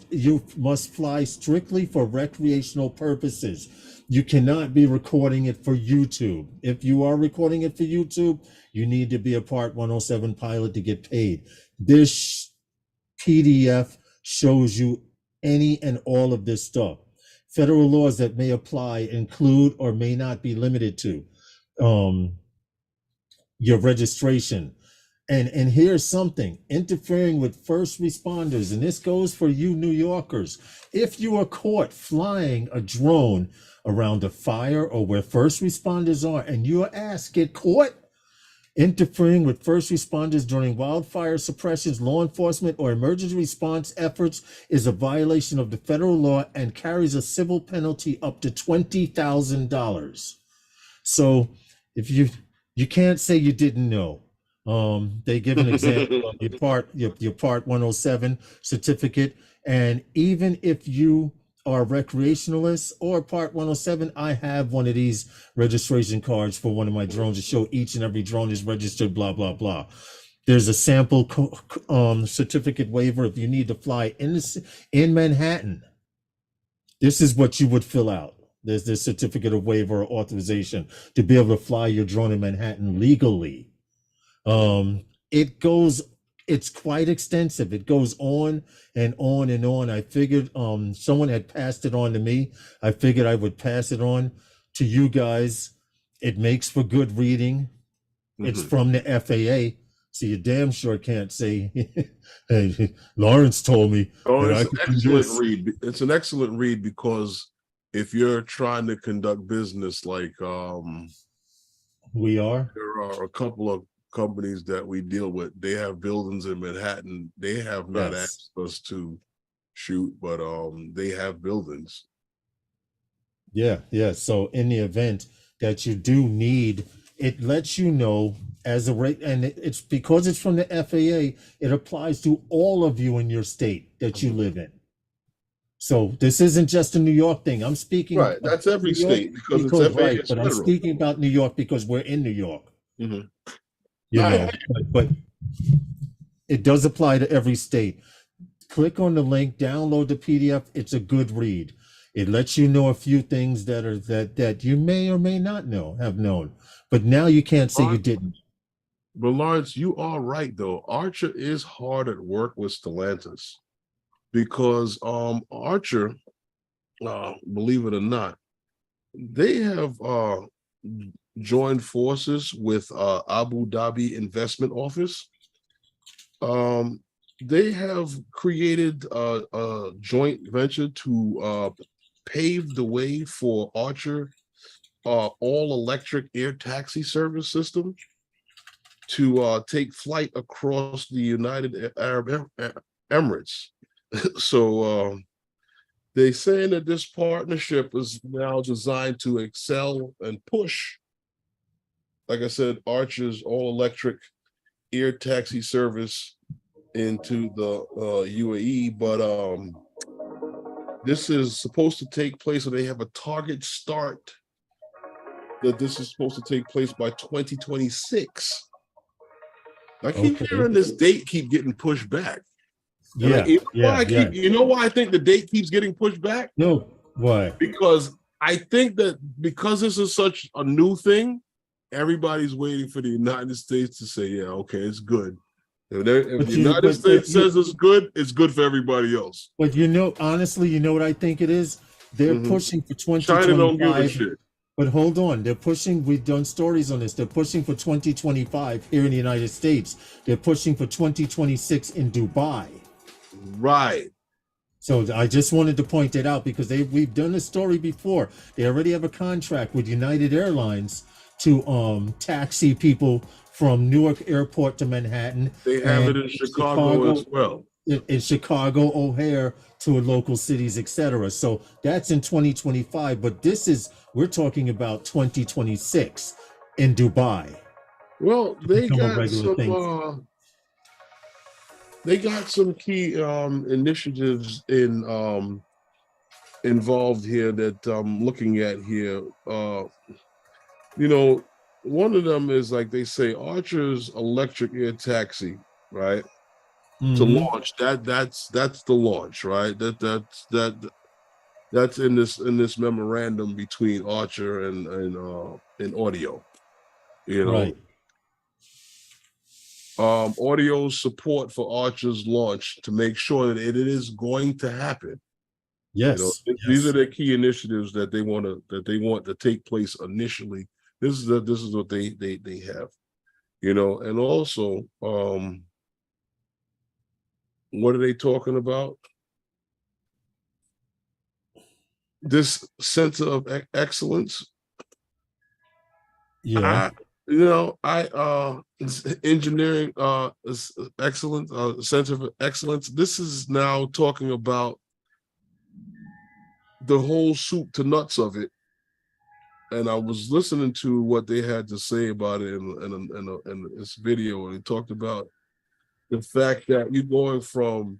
S1: you must fly strictly for recreational purposes. You cannot be recording it for YouTube. If you are recording it for YouTube, you need to be a Part 107 pilot to get paid. This PDF shows you any and all of this stuff. Federal laws that may apply include or may not be limited to your registration. And here's something, interfering with first responders, and this goes for you New Yorkers. If you are caught flying a drone around a fire or where first responders are, and your ass get caught interfering with first responders during wildfire suppressions, law enforcement, or emergency response efforts is a violation of the federal law and carries a civil penalty up to $20,000. So if you can't say you didn't know. They give an example of your part 107 certificate, and even if you are recreationalists or Part 107, I have one of these registration cards for one of my drones to show each and every drone is registered, blah, blah, blah. There's a sample certificate waiver if you need to fly in Manhattan. This is what you would fill out. There's this certificate of waiver or authorization to be able to fly your drone in Manhattan legally. It's quite extensive. It goes on and on and on. I figured someone had passed it on to me. I figured I would pass it on to you guys. It makes for good reading. It's from the FAA, so you damn sure can't say, hey, Lawrence told me.
S2: It's an excellent read. It's an excellent read because if you're trying to conduct business like
S1: we are,
S2: there are a couple of companies that we deal with. They have buildings in Manhattan. They have not asked us to shoot, but they have buildings.
S1: Yeah. So in the event that you do need, it lets you know as a rate, and it's because it's from the FAA, it applies to all of you in your state that you live in. So this isn't just a New York thing. I'm speaking
S2: right. That's every state because it's FAA.
S1: Right, but I'm speaking about New York because we're in New York. You know, but it does apply to every state. Click on the link, download the PDF. It's a good read. It lets you know a few things that you may or may not have known, but now you can't say you didn't.
S2: But Lawrence, you are right though. Archer is hard at work with Stellantis because Archer, believe it or not, they have joined forces with Abu Dhabi Investment Office. They have created a joint venture to pave the way for Archer all electric air taxi service system to take flight across the United Arab Emirates. So they saying that this partnership is now designed to excel and push, like I said, Archer's all electric air taxi service into the UAE, but this is supposed to take place, so they have a target start that this is supposed to take place by 2026. I keep
S1: Okay.
S2: hearing this date keep getting pushed back.
S1: Yeah,
S2: You know why I think the date keeps getting pushed back?
S1: No, why?
S2: Because I think that because this is such a new thing, everybody's waiting for the United States to say, yeah, okay, it's good. If the United States says it's good for everybody else.
S1: But honestly, you know what I think it is? They're pushing for 2025.
S2: China don't give a shit.
S1: But hold on, they're pushing, we've done stories on this. They're pushing for 2025 here in the United States. They're pushing for 2026 in Dubai.
S2: Right.
S1: So I just wanted to point that out because we've done this story before. They already have a contract with United Airlines to taxi people from Newark Airport to Manhattan.
S2: They have it in Chicago as well.
S1: In Chicago, O'Hare, to local cities, etc. So that's in 2025, but we're talking about 2026 in Dubai.
S2: Well, they got some key initiatives involved here that I'm looking at here. One of them is, like they say, Archer's electric air taxi, right?
S1: Mm-hmm.
S2: To launch that's the launch, right? That's in this memorandum between Archer and Audio,
S1: Right.
S2: Audio support for Archer's launch to make sure that it is going to happen.
S1: Yes.
S2: These are the key initiatives that they want to take place initially. This is what they have, and also what are they talking about? This center of excellence.
S1: Yeah.
S2: Engineering excellence, center of excellence. This is now talking about the whole soup to nuts of it. And I was listening to what they had to say about it in this video, and they talked about the fact that you're going from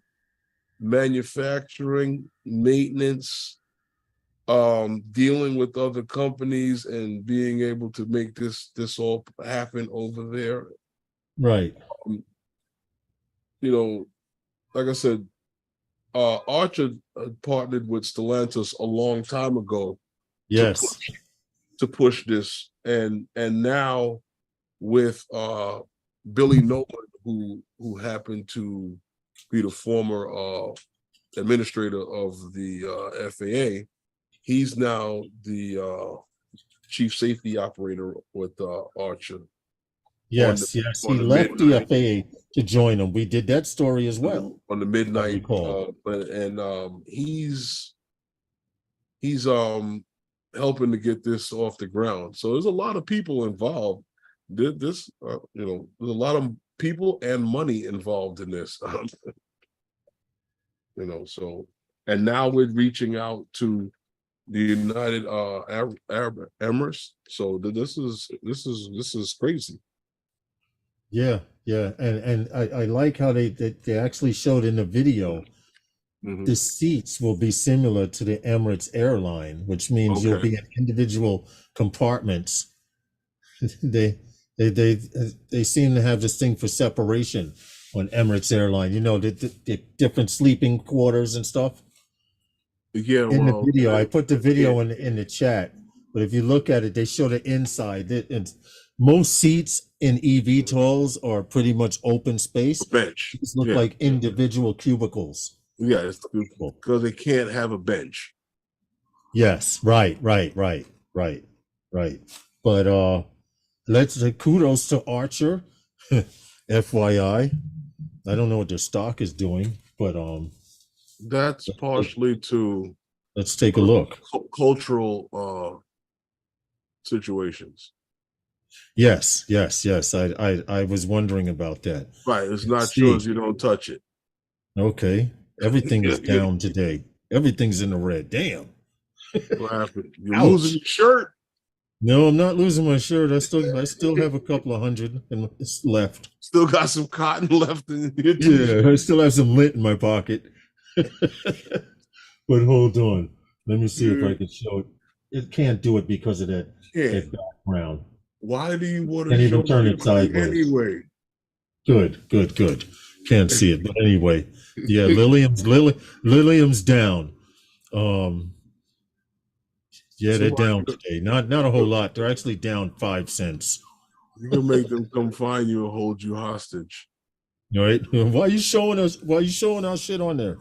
S2: manufacturing, maintenance, dealing with other companies, and being able to make this all happen over there.
S1: Right.
S2: Like I said, Archer partnered with Stellantis a long time ago.
S1: Yes.
S2: To push this, and now with Billy Nolan, who happened to be the former administrator of the FAA, he's now the chief safety operator with Archer.
S1: Yes. He left the FAA to join them. We did that story as well
S2: on the midnight. He's helping to get this off the ground. So there's a lot of people involved. There's a lot of people and money involved in this. And now we're reaching out to the United Arab Emirates. So this is crazy.
S1: Yeah, and I like how they actually showed in the video. Mm-hmm. The seats will be similar to the Emirates airline, which means you'll be in individual compartments. They seem to have this thing for separation on Emirates airline. The different sleeping quarters and stuff.
S2: Yeah.
S1: In the video, I put the video in the chat, but if you look at it, they show the inside. Most seats in eVTOLs are pretty much open space.
S2: Bench.
S1: These look like individual cubicles.
S2: Yeah, it's because they can't have a bench.
S1: Yes, right. But let's say kudos to Archer, FYI. I don't know what their stock is doing, but
S2: That's partially to
S1: let's take a look.
S2: cultural situations.
S1: Yes, yes, yes. I was wondering about that.
S2: Right. It's
S1: Let's
S2: not
S1: see.
S2: yours. You don't touch it.
S1: Okay. Everything is down today. Everything's in the red. Damn.
S2: What happened? You're
S1: Ouch.
S2: losing your shirt.
S1: No, I'm not losing my shirt. I still have a couple of hundred left.
S2: Still got some cotton left in your t-shirt.
S1: Yeah, I still have some lint in my pocket. But hold on. Let me see if I can show it. It can't do it because of that background.
S2: Why do you want
S1: Can't
S2: to show
S1: even turn it
S2: everybody
S1: sideways.
S2: anyway?
S1: Good. Can't see it. But anyway, yeah, Lilium's down. Yeah, they're down today. Not a whole lot. They're actually down 5 cents.
S2: You can make them come find you and hold you hostage.
S1: All right. Why are you showing our shit on there?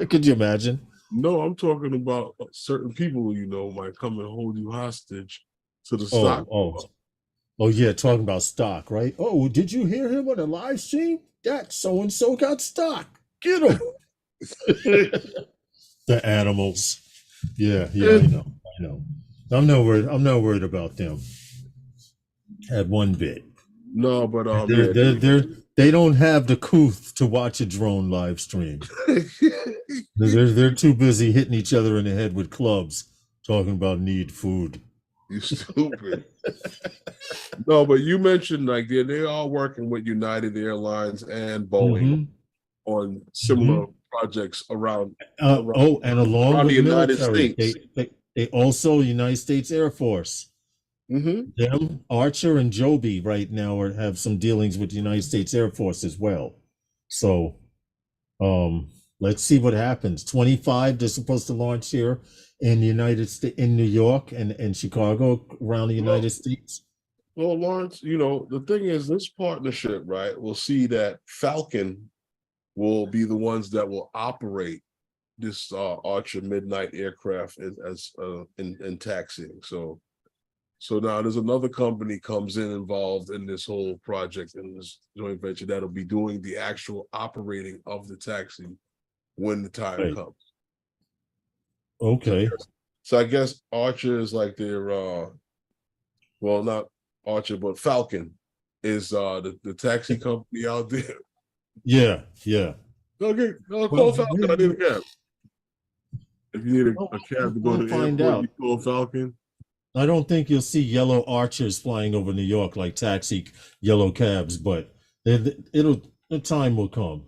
S1: Could you imagine?
S2: No, I'm talking about certain people might come and hold you hostage to the stock.
S1: Oh yeah, talking about stock, right? Oh, did you hear him on the live stream? That so and so got stock. Get him. The animals. Yeah, I know. I'm not worried about them at one bit.
S2: No, but
S1: they don't have the couth to watch a drone live stream. They're too busy hitting each other in the head with clubs, talking about need food.
S2: You stupid. No, but you mentioned like they are working with United Airlines and Boeing on similar projects around.
S1: And along with
S2: the United
S1: military,
S2: States.
S1: they also United States Air Force. Them, Archer and Joby right now have some dealings with the United States Air Force as well. So let's see what happens. 25, they're supposed to launch here in the United States, in New York and Chicago, around the United States.
S2: Well, Lawrence, the thing is, this partnership, right, we'll see that Falcon will be the ones that will operate this Archer Midnight aircraft as in taxiing. So now there's another company comes involved in this whole project, in this joint venture, that'll be doing the actual operating of the taxi when the time comes.
S1: Okay.
S2: So I guess Archer is like their well, not Archer, but Falcon is the taxi company out there.
S1: Yeah.
S2: Okay, call Falcon. I need a cab. If you need a cab to go to the airport, you call Falcon.
S1: I don't think you'll see yellow Archers flying over New York like taxi yellow cabs, but the time will come.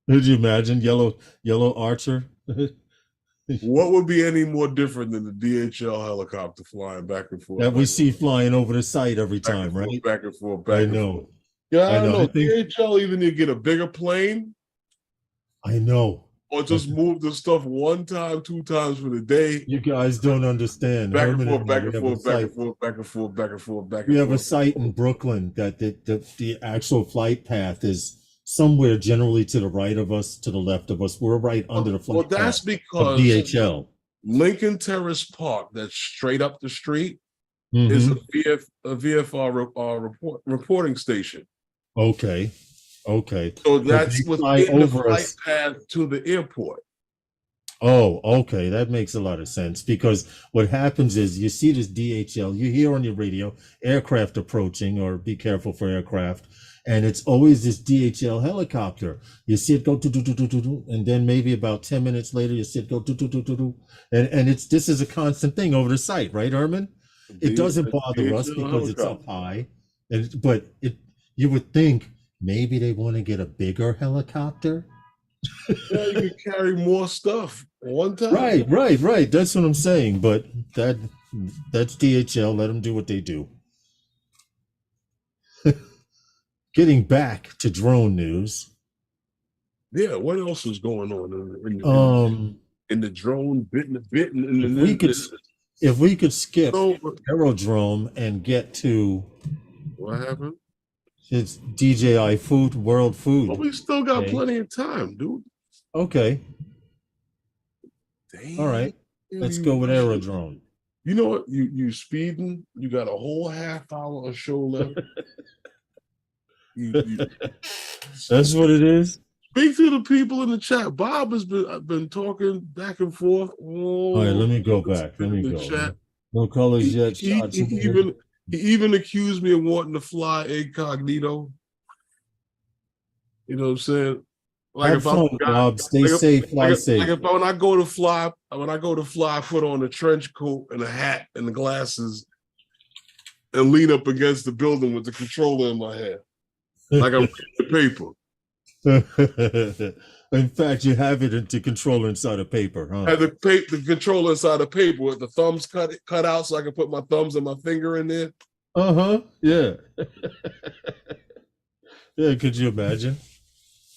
S1: Could you imagine yellow Archer?
S2: What would be any more different than the DHL helicopter flying back and forth?
S1: That we see flying over the site every time, right?
S2: Back and forth.
S1: I know.
S2: Yeah, I don't know. DHL either need to get a bigger plane.
S1: I know.
S2: Or just move the stuff 1 time, 2 times for the day.
S1: You guys don't understand.
S2: Back and forth, back and forth, back and forth, back and forth, back and forth, back and forth.
S1: We have a site in Brooklyn that the actual flight path is somewhere generally to the right of us, to the left of us. We're right under the flight path.
S2: Well, that's because
S1: DHL.
S2: Lincoln Terrace Park, that's straight up the street, is a VFR reporting station.
S1: Okay.
S2: So that's within the flight path to the airport.
S1: Oh, okay. That makes a lot of sense, because what happens is you see this DHL, you hear on your radio, aircraft approaching, or be careful for aircraft. And it's always this DHL helicopter. You see it go and then maybe about 10 minutes later, you see it go and this is a constant thing over the site, right, Herman? It doesn't bother us because it's up high, but you would think maybe they want to get a bigger helicopter.
S2: Yeah, you can carry more stuff at one time.
S1: Right. That's what I'm saying. But that's DHL. Let them do what they do. Getting back to drone news.
S2: Yeah, what else is going on in the drone bit?
S1: If we could skip Aerodome and get to
S2: what happened?
S1: It's DJI World Food.
S2: Well, we still got plenty of time, dude.
S1: Okay.
S2: Damn.
S1: All right. Let's go with Aerodrome.
S2: You know what? You speeding. You got a whole half hour of show left. You
S1: That's what it is.
S2: speak to the people in the chat. Bob has been talking back and forth.
S1: All right, let me go back. Let me
S2: in the
S1: go.
S2: chat.
S1: No colors
S2: He,
S1: yet.
S2: he,
S1: Shots.
S2: he even he even accused me of wanting to fly incognito. You know what I'm saying? Like
S1: Have
S2: if I'm
S1: fun, Bob. Stay safe. Fly safe.
S2: like if when I go to fly, I put on a trench coat and a hat and the glasses and lean up against the building with the controller in my hand, like I'm reading the paper.
S1: In fact, you have it into control inside of paper, huh?
S2: I had the controller inside the paper with the thumbs cut out so I can put my thumbs and my finger in there.
S1: Yeah. Yeah. Could you imagine?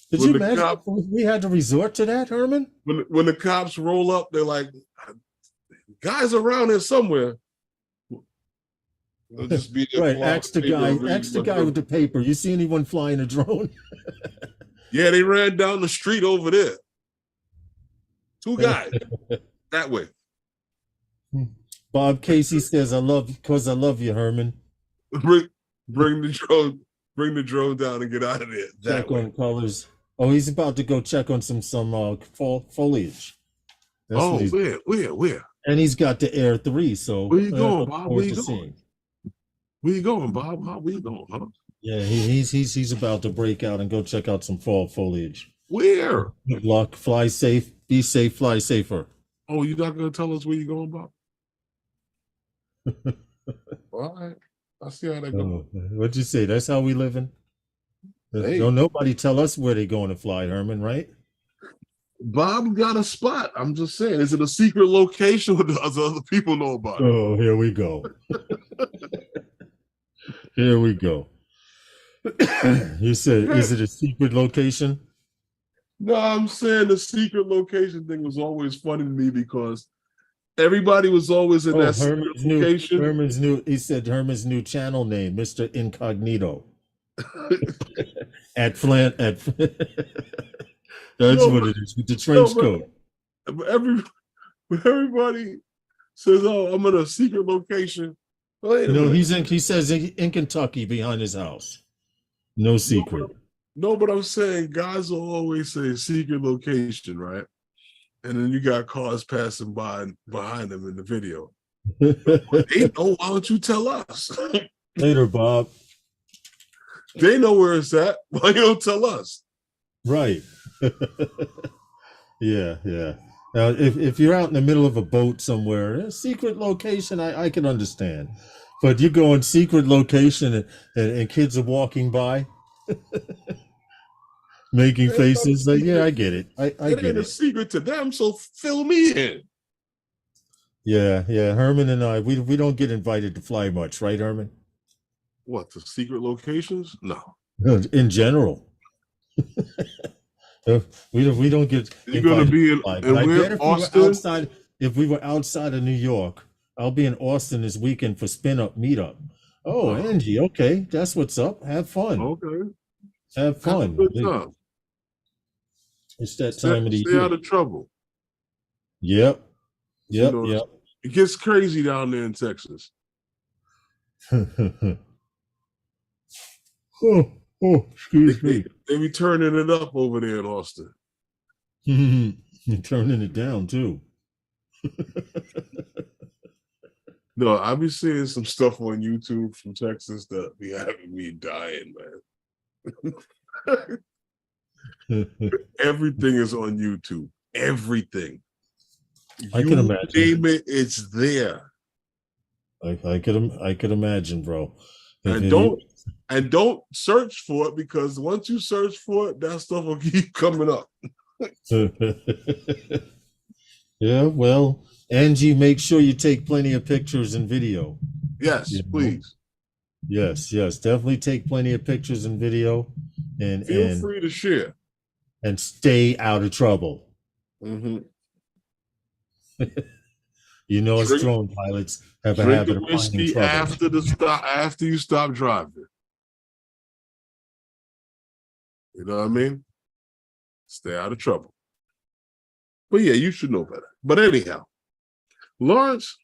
S1: Could you imagine if we had to resort to that, Herman?
S2: When the cops roll up, they're like, "Guys around here somewhere." They'll just be
S1: right. Ask the guy with the paper. You see anyone flying a drone?
S2: Yeah, they ran down the street over there. 2 guys that way.
S1: Bob Casey says, "I love you, Herman."
S2: Bring the drone down and get out of there.
S1: Check on colors. Oh, he's about to go check on some fall foliage.
S2: That's where?
S1: And he's got the Air 3. So
S2: where you going, Bob? Where you going? Where you going, Bob? Where you going, huh?
S1: Yeah, he's about to break out and go check out some fall foliage.
S2: Where?
S1: Good luck. Fly safe. Be safe. Fly safer.
S2: Oh, you're not gonna tell us where you're going, Bob? All right. I see how that goes.
S1: What'd you say? That's how we living?
S2: Hey.
S1: Don't nobody tell us where they're going to fly, Herman, right?
S2: Bob got a spot. I'm just saying. Is it a secret location or does other people know about it?
S1: Oh, here we go. Here we go. You said, is it a secret location?
S2: No, I'm saying the secret location thing was always funny to me because everybody was always in that secret location.
S1: He said Herman's new channel name, Mr. Incognito. That's what it is with the trench coat.
S2: Everybody says, "Oh, I'm in a secret location."
S1: He says in Kentucky behind his house. No secret.
S2: No, but I'm saying guys will always say secret location, right? And then you got cars passing by behind them in the video. They know, why don't you tell us?
S1: Later, Bob.
S2: They know where it's at. Why you don't tell us?
S1: Right. Yeah. Now, if you're out in the middle of a boat somewhere, a secret location, I can understand. But you go in secret location and kids are walking by, making faces. Like, yeah, I get it. I get it.
S2: Ain't a secret to them, so fill me in.
S1: Yeah. Herman and I, we don't get invited to fly much, right, Herman?
S2: What, the secret locations? No.
S1: In general. we don't get.
S2: You're going to be in
S1: Austin? If we were outside of New York, I'll be in Austin this weekend for Spin Up Meetup. Oh, Angie, okay, that's what's up. Have fun.
S2: Okay.
S1: Have fun.
S2: Have a good time.
S1: It's that time of the year.
S2: Stay out of trouble.
S1: Yep.
S2: It gets crazy down there in Texas.
S1: Oh, excuse me.
S2: They be turning it up over there in Austin.
S1: You're turning it down too.
S2: No, I be seeing some stuff on YouTube from Texas that be having me dying, man. Everything is on YouTube. Everything.
S1: I can imagine.
S2: Name it, it's there.
S1: I could imagine, bro.
S2: And don't search for it, because once you search for it, that stuff will keep coming up.
S1: Yeah, well, Angie, make sure you take plenty of pictures and video.
S2: Yes, please.
S1: Yes, definitely take plenty of pictures and video, and
S2: feel free to share.
S1: And stay out of trouble.
S2: Mm-hmm.
S1: Us drone pilots have a habit of finding trouble
S2: after you stop driving. You know what I mean? Stay out of trouble. But yeah, you should know better. But anyhow, Lawrence,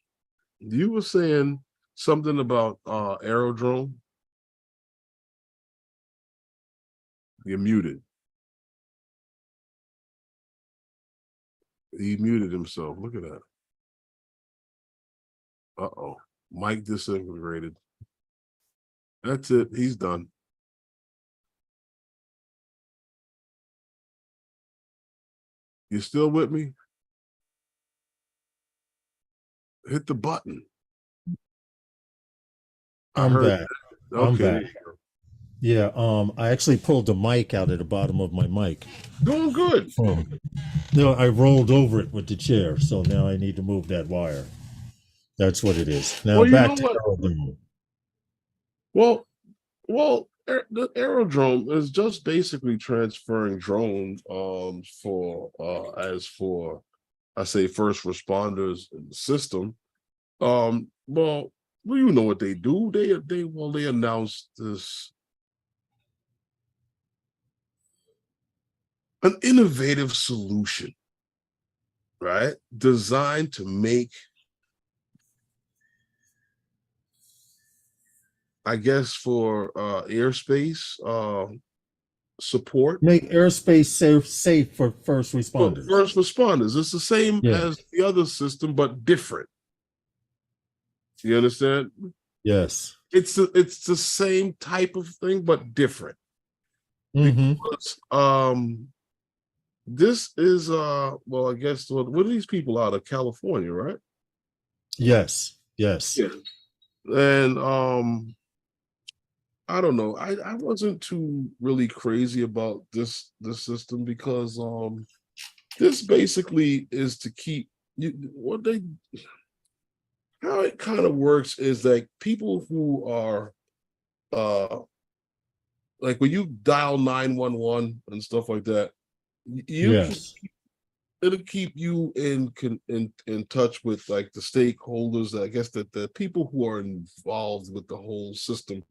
S2: you were saying something about Aerodome. You're muted. He muted himself. Look at that. Uh-oh. Mic disintegrated. That's it. He's done. You still with me? Hit the button.
S1: I'm back. I'm
S2: Okay.
S1: back. Yeah, I actually pulled the mic out of the bottom of my mic.
S2: Doing good.
S1: No, I rolled over it with the chair, so now I need to move that wire. That's what it is. Now
S2: Well, you
S1: back
S2: know
S1: to
S2: what?
S1: Aerodome.
S2: The Aerodrome is just basically transferring drones for I say first responders in the system. Well, you know what they do. They announced this an innovative solution, right? Designed to make, I guess, for airspace support.
S1: Make airspace safe for first
S2: For
S1: responders.
S2: first responders. It's the same as the other system, but different. You understand?
S1: Yes.
S2: It's the same type of thing, but different. Because this is well, I guess what are these people out of California, right?
S1: Yes. Yes.
S2: Yeah. And I don't know. I wasn't too really crazy about this system because this basically is to keep how it kind of works is like people who are like when you dial 911 and stuff like that, it'll keep you in touch with like the stakeholders, I guess that the people who are involved with the whole system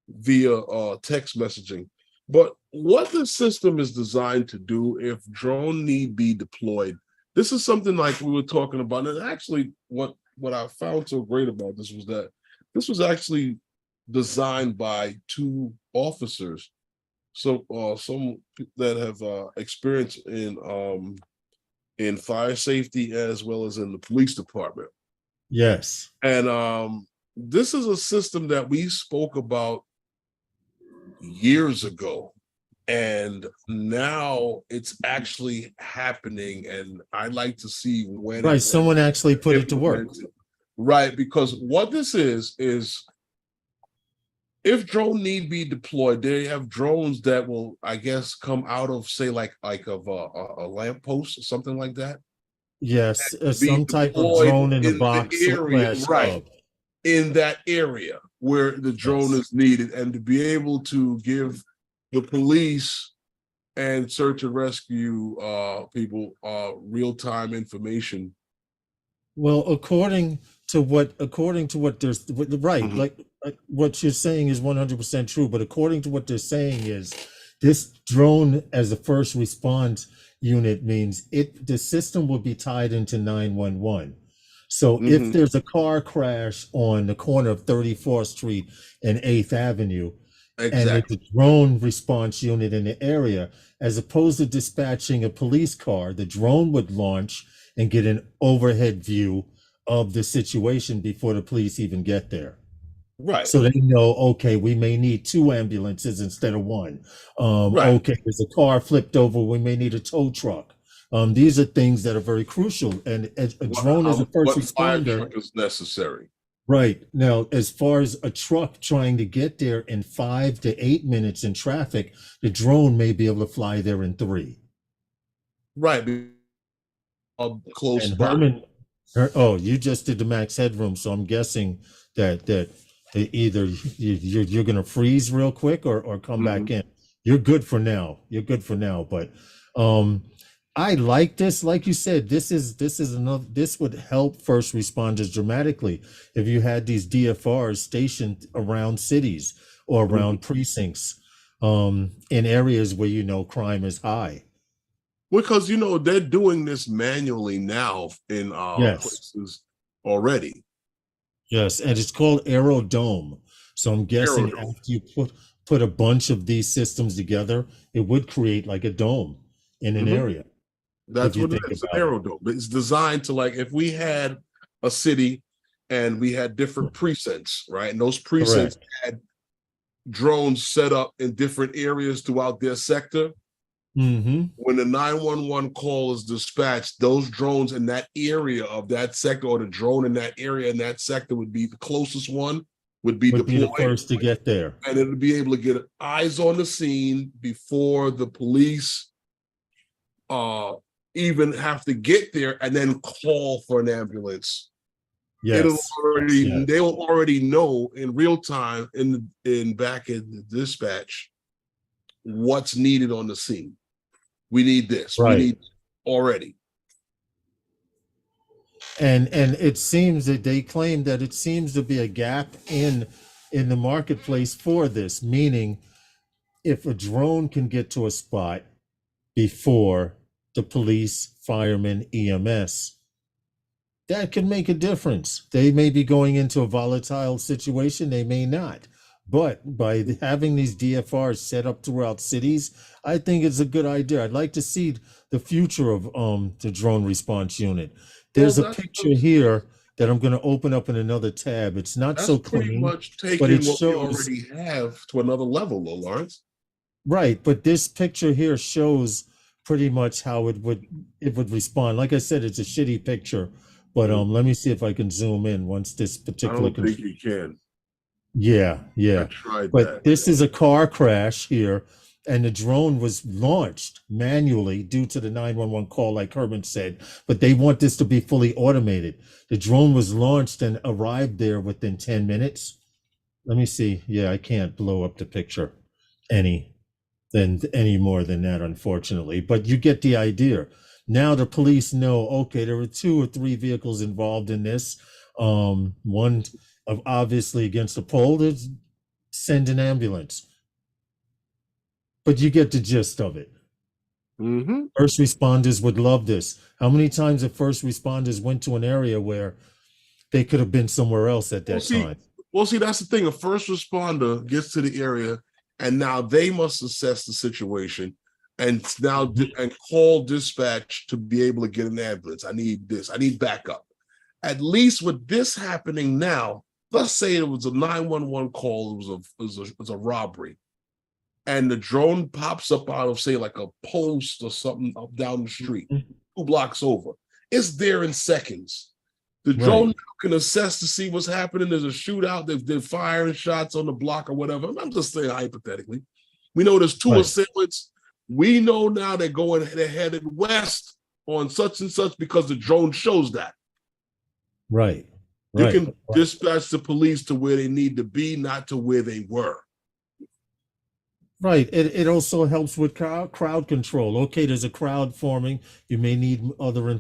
S2: via text messaging. But what the system is designed to do, if drone need be deployed, this is something like we were talking about. And actually, what I found so great about this was that this was actually designed by two officers, so some that have experience in fire safety as well as in the police department.
S1: Yes.
S2: And this is a system that we spoke about years ago, and now it's actually happening, and I like to see when
S1: someone actually put it to work.
S2: Right, because what this is if drone need be deployed, they have drones that will, I guess, come out of, say, like of a lamppost or something like that.
S1: Yes, some type of drone in a box
S2: area, right,
S1: hub.
S2: in that area where the drone is needed, and to be able to give the police and search and rescue people real-time information.
S1: Well, according to what there's right, like what you're saying is 100% true, but according to what they're saying is this drone as a first response unit means the system will be tied into 911. So if there's a car crash on the corner of 34th Street and 8th Avenue, and it's a drone response unit in the area, as opposed to dispatching a police car, the drone would launch and get an overhead view of the situation before the police even get there.
S2: Right.
S1: So they know, okay, we may need 2 ambulances instead of 1. Okay, there's a car flipped over, we may need a tow truck. These are things that are very crucial, and a drone as a first responder
S2: truck is necessary.
S1: Right. Now, as far as a truck trying to get there in 5 to 8 minutes in traffic, the drone may be able to fly there in 3.
S2: Right. Close
S1: and
S2: by.
S1: Herman, you just did the max headroom, so I'm guessing that either you're going to freeze real quick or come back in. You're good for now. But I like this. Like you said, this would help first responders dramatically if you had these DFRs stationed around cities or around precincts in areas where crime is high.
S2: Because they're doing this manually now in places already.
S1: Yes, and it's called Aerodome. So I'm guessing after you put a bunch of these systems together, it would create like a dome in an
S2: Mhm.
S1: area.
S2: That's
S1: If you
S2: what it
S1: think
S2: is, an
S1: about it.
S2: aerodome. It's designed to, like, if we had a city and we had different precincts, right? And those precincts
S1: Correct.
S2: had drones set up in different areas throughout their sector.
S1: Mm-hmm.
S2: When the 911 call is dispatched, those drones in that area of that sector, or the drone in that area in that sector, would be the closest one, would be
S1: Would be the
S2: deployed,
S1: first to get there.
S2: and it would be able to get eyes on the scene before the police even have to get there, and then call for an ambulance. It'll
S1: Yes.
S2: already,
S1: Yes.
S2: they will already know in real time in back in the dispatch what's needed on the scene. We need this.
S1: Right.
S2: We need already.
S1: And it seems that they claim that it seems to be a gap in the marketplace for this, meaning if a drone can get to a spot before the police, firemen, EMS, that can make a difference. They may be going into a volatile situation, they may not. But by having these DFRs set up throughout cities, I think it's a good idea. I'd like to see the future of the drone response unit. There's
S2: Well,
S1: a picture here that I'm going to open up in another tab. It's not
S2: That's
S1: so
S2: pretty
S1: clean,
S2: much
S1: but
S2: taking
S1: it
S2: what we
S1: shows
S2: already have to another level, though, Lawrence.
S1: right. But this picture here shows pretty much how it would respond. Like I said, it's a shitty picture, but let me see if I can zoom in once this
S2: I
S1: particular.
S2: don't think you can.
S1: Yeah,
S2: I
S1: yeah.
S2: tried
S1: But
S2: that.
S1: this is a car crash here, and the drone was launched manually due to the 911 call, like Herman said. But they want this to be fully automated. The drone was launched and arrived there within 10 minutes. Let me see. Yeah, I can't blow up the picture any more than that, unfortunately. But you get the idea. Now the police know, okay, there were 2 or 3 vehicles involved in this. One of obviously against the pole, there's send an ambulance. But you get the gist of it.
S2: Mm-hmm.
S1: First responders would love this. How many times have first responders went to an area where they could have been somewhere else at that time?
S2: Well, see, that's the thing. A first responder gets to the area, and now they must assess the situation and now and call dispatch to be able to get an ambulance. I need this. I need backup. At least with this happening now, let's say it was a 911 call, it was a robbery, and the drone pops up out of, say, like a post or something up down the street, 2 blocks over. It's there in seconds. The drone
S1: Right.
S2: can assess to see what's happening. There's a shootout. They're firing shots on the block or whatever. I'm just saying hypothetically. We know there's 2
S1: Right.
S2: assailants. We know now they're headed west on such and such because the drone shows that.
S1: Right.
S2: You
S1: Right.
S2: can dispatch the police to where they need to be, not to where they were.
S1: Right. It also helps with crowd control. Okay, there's a crowd forming. You may need other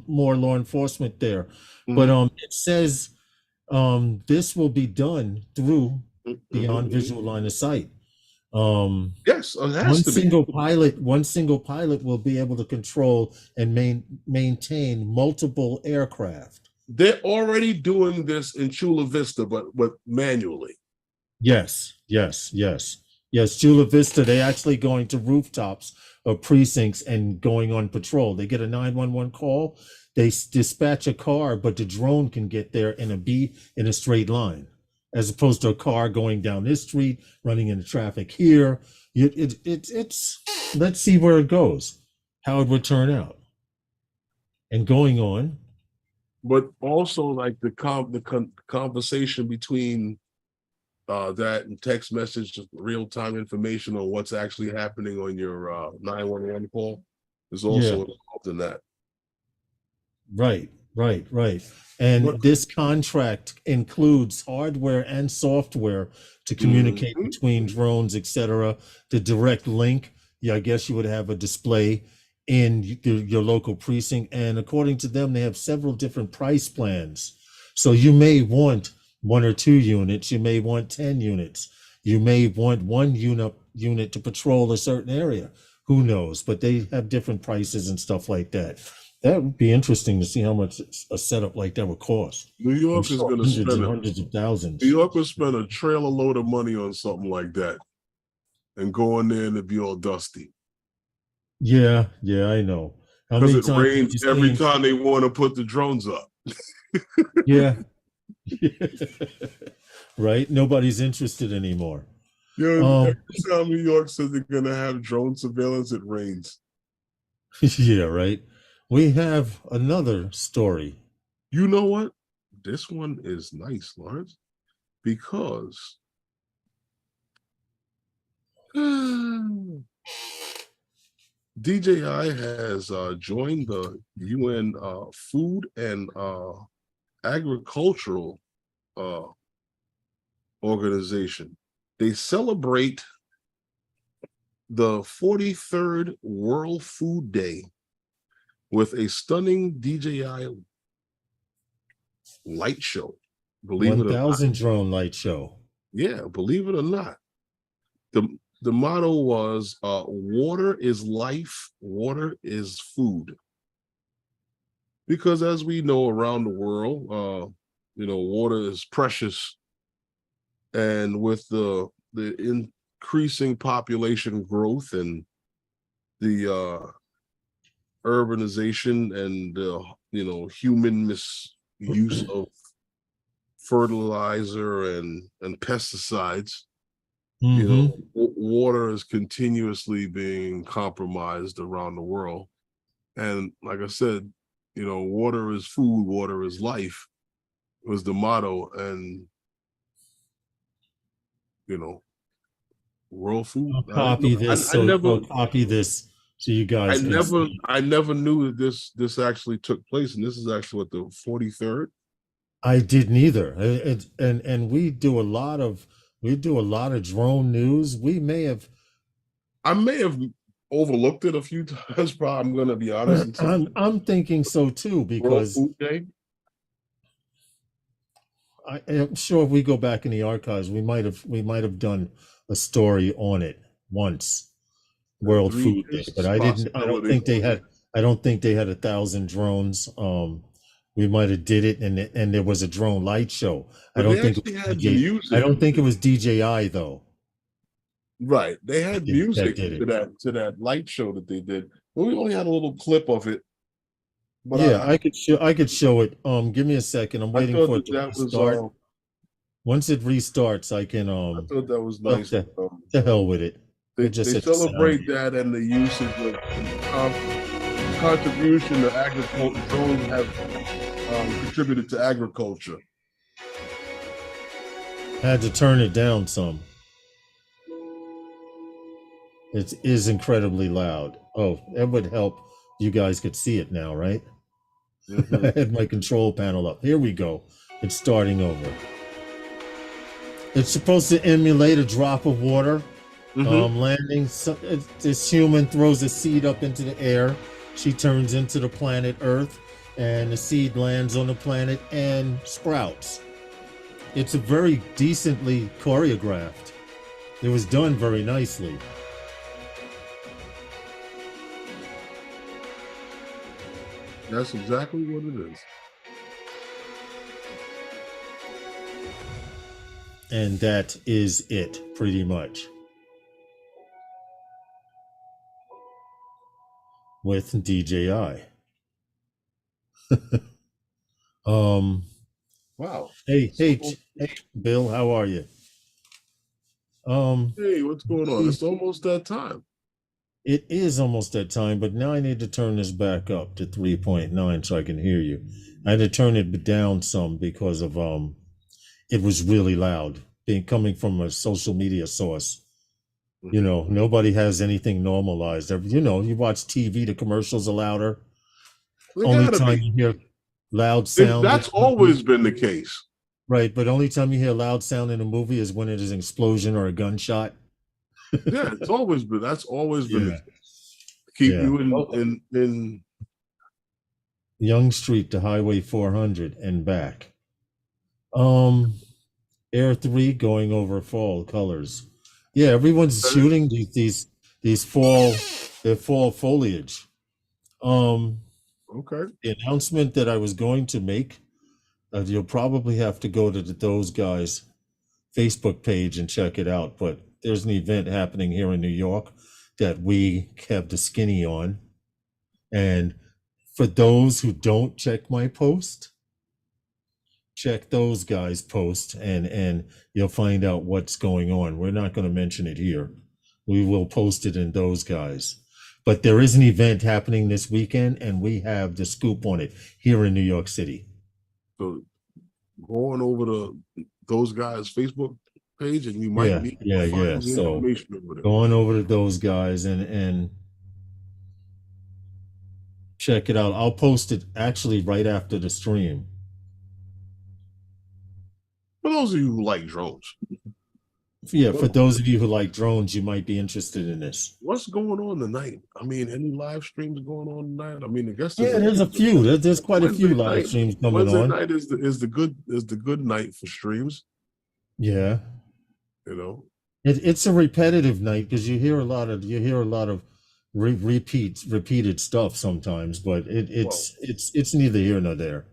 S1: more law enforcement there. But it says this will be done through beyond visual line of sight.
S2: Yes, it has to be.
S1: One single pilot will be able to control and maintain multiple aircraft.
S2: They're already doing this in Chula Vista, but manually.
S1: Yes. Chula Vista, they actually going to rooftops of precincts and going on patrol. They get a 911 call, they dispatch a car, but the drone can get there in a straight line, as opposed to a car going down this street, running into traffic here. It's let's see where it goes, how it would turn out. And going on.
S2: But also, like the conversation between that and text message, real-time information on what's actually happening on your 911 call is also involved in that.
S1: Right. And this contract includes hardware and software to communicate between drones, etc. The direct link, I guess you would have a display in your local precinct. And according to them, they have several different price plans. So you may want 1 or 2 units, you may want 10 units, you may want 1 unit to patrol a certain area. Who knows? But they have different prices and stuff like that. That would be interesting to see how much a setup like that would cost.
S2: New
S1: I'm
S2: York is
S1: sure
S2: going to
S1: hundreds
S2: spend
S1: and hundreds of thousands.
S2: New York will spend a trailer load of money on something like that, and go in there and it'd be all dusty
S1: Yeah, yeah, I know. How
S2: because
S1: many
S2: it
S1: times have
S2: rains
S1: you
S2: every
S1: seen?
S2: time they want to put the drones up.
S1: Yeah. Right? Nobody's interested anymore.
S2: Yeah,
S1: Um,
S2: every time New York says they're going to have drone surveillance, it rains.
S1: yeah, right. We have another story.
S2: You know what? This one is nice, Lawrence, because DJI has joined the UN Food and Agricultural Organization. They celebrate the 43rd World Food Day with a stunning DJI light show. Believe it or not.
S1: 1,000 drone light show.
S2: Yeah, believe it or not. The motto was water is life, water is food. Because as we know around the world, water is precious. And with the increasing population growth and the urbanization and the human misuse of fertilizer and pesticides, water is continuously being compromised around the world. And like I said, water is food, water is life was the motto. And world food.
S1: I'll copy this. I'll copy this so you guys.
S2: I never knew that this actually took place, and this is actually what, the 43rd.
S1: I didn't either. And we do a lot of drone news. I
S2: may have overlooked it a few times. Probably, I'm going to be honest.
S1: I'm thinking so too, because
S2: World Food Day.
S1: I'm sure if we go back in the archives, we might have done a story on it once, World Food Day. But I don't think they had 1,000 drones. We might have did it, and there was a drone light show. I don't think it was DJI though.
S2: Right, they had music to that light show that they did. Well, we only had a little clip of it.
S1: But yeah, I could show it. Give me a second. I'm waiting for it to restart. Once it restarts, I can.
S2: I thought that was nice.
S1: To hell with it.
S2: They celebrate that and the usage of contribution to agriculture. Drones have contributed to agriculture.
S1: Had to turn it down some. It is incredibly loud. Oh, that would help. You guys could see it now, right? I had my control panel up. Here we go. It's starting over. It's supposed to emulate a drop of water landing. So this human throws a seed up into the air. She turns into the planet Earth, and the seed lands on the planet and sprouts. It's a very decently choreographed. It was done very nicely.
S2: That's exactly what it is.
S1: And that is it, pretty much. With DJI.
S2: Wow.
S1: Hey, Bill, how are you?
S2: Hey, what's going on? It's almost that time.
S1: It is almost that time, but now I need to turn this back up to 3.9 so I can hear you. I had to turn it down some because of it was really loud, coming from a social media source. Nobody has anything normalized. You watch TV, the commercials are louder. Only time you hear loud sound.
S2: That's always been the case.
S1: Right, but only time you hear loud sound in a movie is when it is an explosion or a gunshot.
S2: Yeah, that's always been the case. Keep you in
S1: Young Street to Highway 400 and back. Air 3 going over fall colors. Yeah, everyone's shooting these fall foliage.
S2: Okay.
S1: The announcement that I was going to make, you'll probably have to go to those guys' Facebook page and check it out. But there's an event happening here in New York that we have the skinny on. And for those who don't check my post, check those guys' post and you'll find out what's going on. We're not going to mention it here. We will post it in those guys. But there is an event happening this weekend, and we have the scoop on it here in New York City.
S2: So going over to those guys' Facebook page, and you might need to find the
S1: So
S2: information over there.
S1: going over to those guys and check it out. I'll post it actually right after the stream.
S2: For those of you who like drones.
S1: Yeah, for those of you who like drones, you might be interested in this.
S2: What's going on tonight? I mean, any live streams going on tonight? I mean, I guess
S1: there's a few. There's quite a few live streams coming
S2: Wednesday
S1: on.
S2: night is the good night for streams.
S1: Yeah,
S2: you know,
S1: it's a repetitive night because you hear a lot of repeated stuff sometimes, but it's neither here nor there.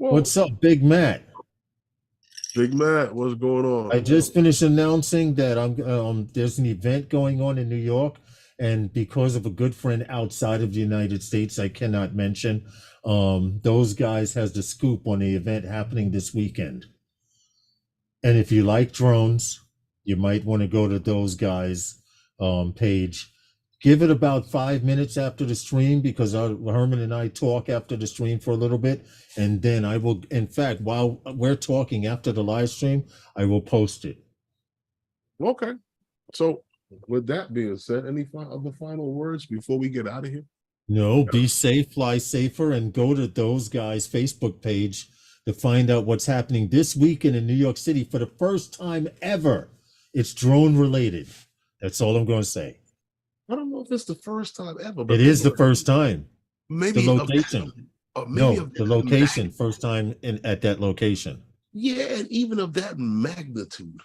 S2: Well,
S1: What's up, Big Matt?
S2: Big Matt, what's going on?
S1: I just finished announcing that there's an event going on in New York, and because of a good friend outside of the United States, I cannot mention. Those guys has the scoop on the event happening this weekend. And if you like drones, you might want to go to those guys' page. Give it about 5 minutes after the stream, because Herman and I talk after the stream for a little bit, and then I will, in fact, while we're talking after the live stream, I will post it.
S2: Okay. So with that being said, any other final words before we get out of here?
S1: No, be safe, fly safer, and go to those guys' Facebook page to find out what's happening this weekend in New York City for the first time ever. It's drone related. That's all I'm going to say.
S2: I don't know if it's the first time ever. But
S1: it is the first time.
S2: Maybe
S1: the location. The location. First time at that location.
S2: Yeah, and even of that magnitude.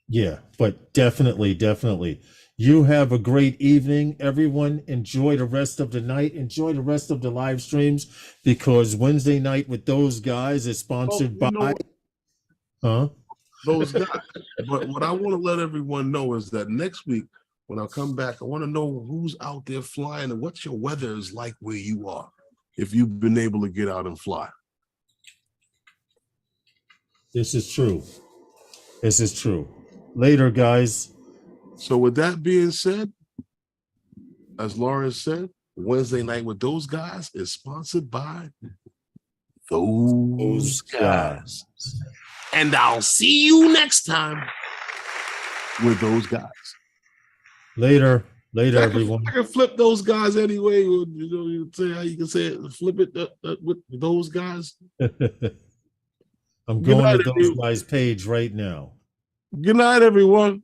S1: Yeah, but definitely. You have a great evening, everyone. Enjoy the rest of the night. Enjoy the rest of the live streams, because Wednesday night with those guys is sponsored by.
S2: Those guys. But what I want to let everyone know is that next week, when I come back, I want to know who's out there flying and what your weather is like where you are, if you've been able to get out and fly.
S1: This is true. Later, guys.
S2: So with that being said, as Lawrence said, Wednesday night with those guys is sponsored by those guys. And I'll see you next time with those guys.
S1: Later, everyone.
S2: I can flip those guys anyway. You know, you say how you can say it. Flip it with those guys.
S1: I'm going to those guys' page right now.
S2: Good night, everyone.